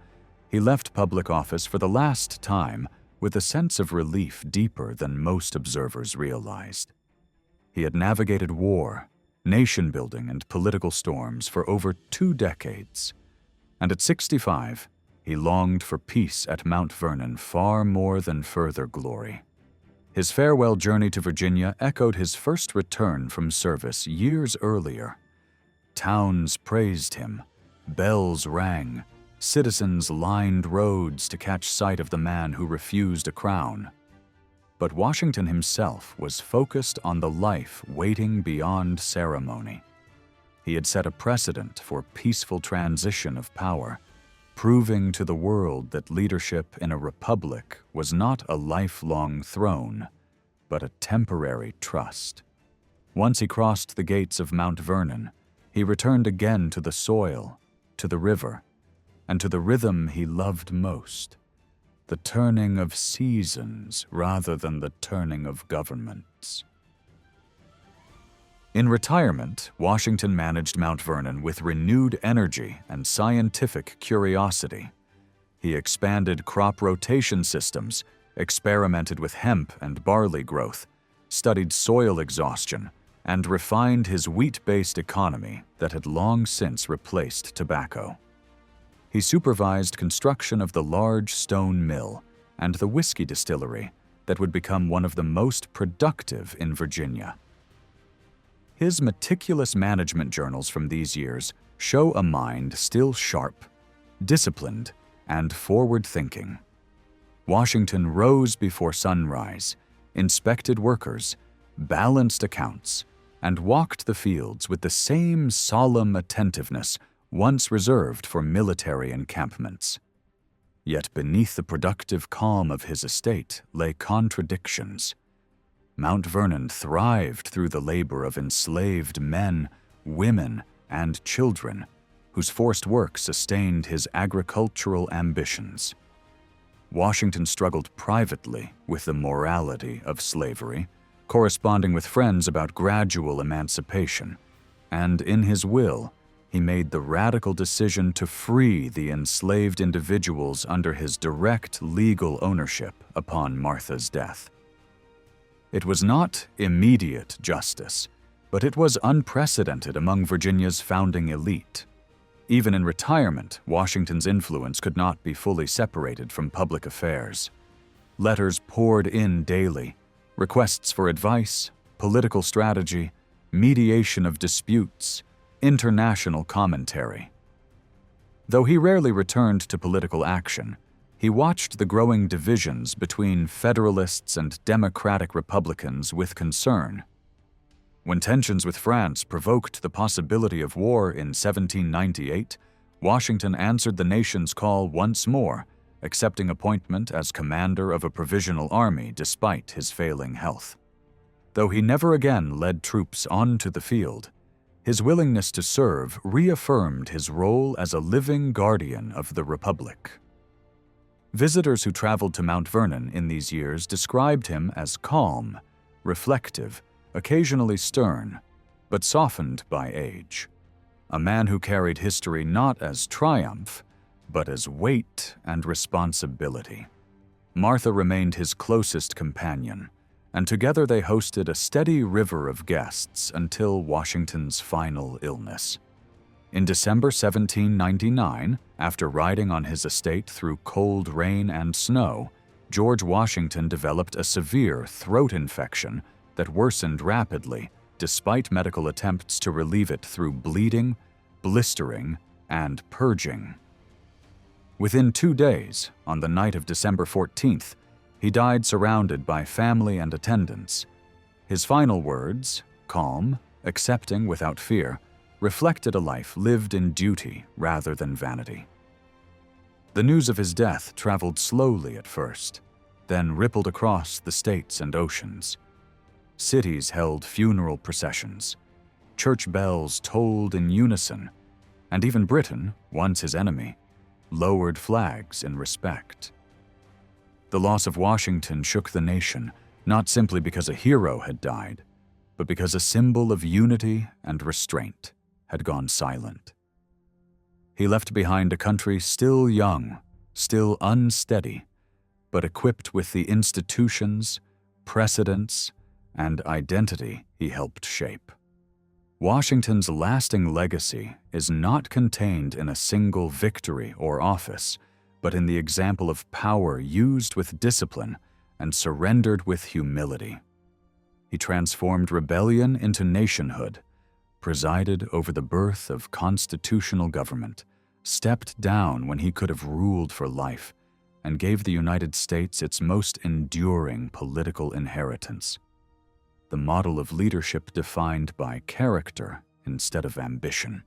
Speaker 1: he left public office for the last time with a sense of relief deeper than most observers realized. He had navigated war, nation-building, and political storms for over 2 decades, and at 65, he longed for peace at Mount Vernon far more than further glory. His farewell journey to Virginia echoed his first return from service years earlier. Towns praised him, bells rang, citizens lined roads to catch sight of the man who refused a crown. But Washington himself was focused on the life waiting beyond ceremony. He had set a precedent for peaceful transition of power, proving to the world that leadership in a republic was not a lifelong throne, but a temporary trust. Once he crossed the gates of Mount Vernon, he returned again to the soil, to the river, and to the rhythm he loved most, the turning of seasons rather than the turning of governments. In retirement, Washington managed Mount Vernon with renewed energy and scientific curiosity. He expanded crop rotation systems, experimented with hemp and barley growth, studied soil exhaustion, and refined his wheat-based economy that had long since replaced tobacco. He supervised construction of the large stone mill and the whiskey distillery that would become one of the most productive in Virginia. His meticulous management journals from these years show a mind still sharp, disciplined, and forward-thinking. Washington rose before sunrise, inspected workers, balanced accounts, and walked the fields with the same solemn attentiveness once reserved for military encampments. Yet beneath the productive calm of his estate lay contradictions. Mount Vernon thrived through the labor of enslaved men, women, and children, whose forced work sustained his agricultural ambitions. Washington struggled privately with the morality of slavery, corresponding with friends about gradual emancipation, and in his will, he made the radical decision to free the enslaved individuals under his direct legal ownership upon Martha's death. It was not immediate justice, but it was unprecedented among Virginia's founding elite. Even in retirement, Washington's influence could not be fully separated from public affairs. Letters poured in daily, requests for advice, political strategy, mediation of disputes, international commentary. Though he rarely returned to political action, he watched the growing divisions between Federalists and Democratic Republicans with concern. When tensions with France provoked the possibility of war in 1798, Washington answered the nation's call once more, accepting appointment as commander of a provisional army despite his failing health. Though he never again led troops onto the field, his willingness to serve reaffirmed his role as a living guardian of the Republic. Visitors who traveled to Mount Vernon in these years described him as calm, reflective, occasionally stern, but softened by age. A man who carried history not as triumph, but as weight and responsibility. Martha remained his closest companion, and together they hosted a steady river of guests until Washington's final illness. In December 1799, after riding on his estate through cold rain and snow, George Washington developed a severe throat infection that worsened rapidly despite medical attempts to relieve it through bleeding, blistering, and purging. Within 2 days, on the night of December 14th, he died surrounded by family and attendants. His final words, calm, accepting without fear, reflected a life lived in duty rather than vanity. The news of his death traveled slowly at first, then rippled across the states and oceans. Cities held funeral processions, church bells tolled in unison, and even Britain, once his enemy, lowered flags in respect. The loss of Washington shook the nation, not simply because a hero had died, but because a symbol of unity and restraint had gone silent. He left behind a country still young, still unsteady, but equipped with the institutions, precedents, and identity he helped shape. Washington's lasting legacy is not contained in a single victory or office, but in the example of power used with discipline and surrendered with humility. He transformed rebellion into nationhood, presided over the birth of constitutional government, stepped down when he could have ruled for life, and gave the United States its most enduring political inheritance, the model of leadership defined by character instead of ambition.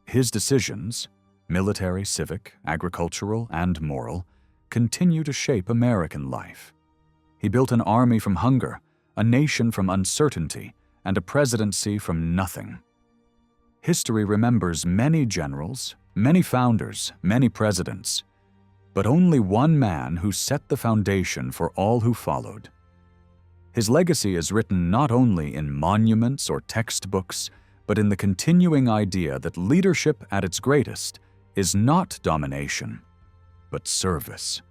Speaker 1: His decisions, military, civic, agricultural, and moral, continue to shape American life. He built an army from hunger, a nation from uncertainty, and a presidency from nothing. History remembers many generals, many founders, many presidents, but only one man who set the foundation for all who followed. His legacy is written not only in monuments or textbooks, but in the continuing idea that leadership at its greatest is not domination, but service.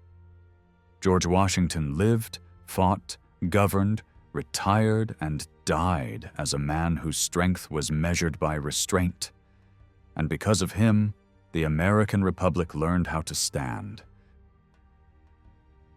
Speaker 1: George Washington lived, fought, governed, retired, and died as a man whose strength was measured by restraint. And because of him, the American Republic learned how to stand.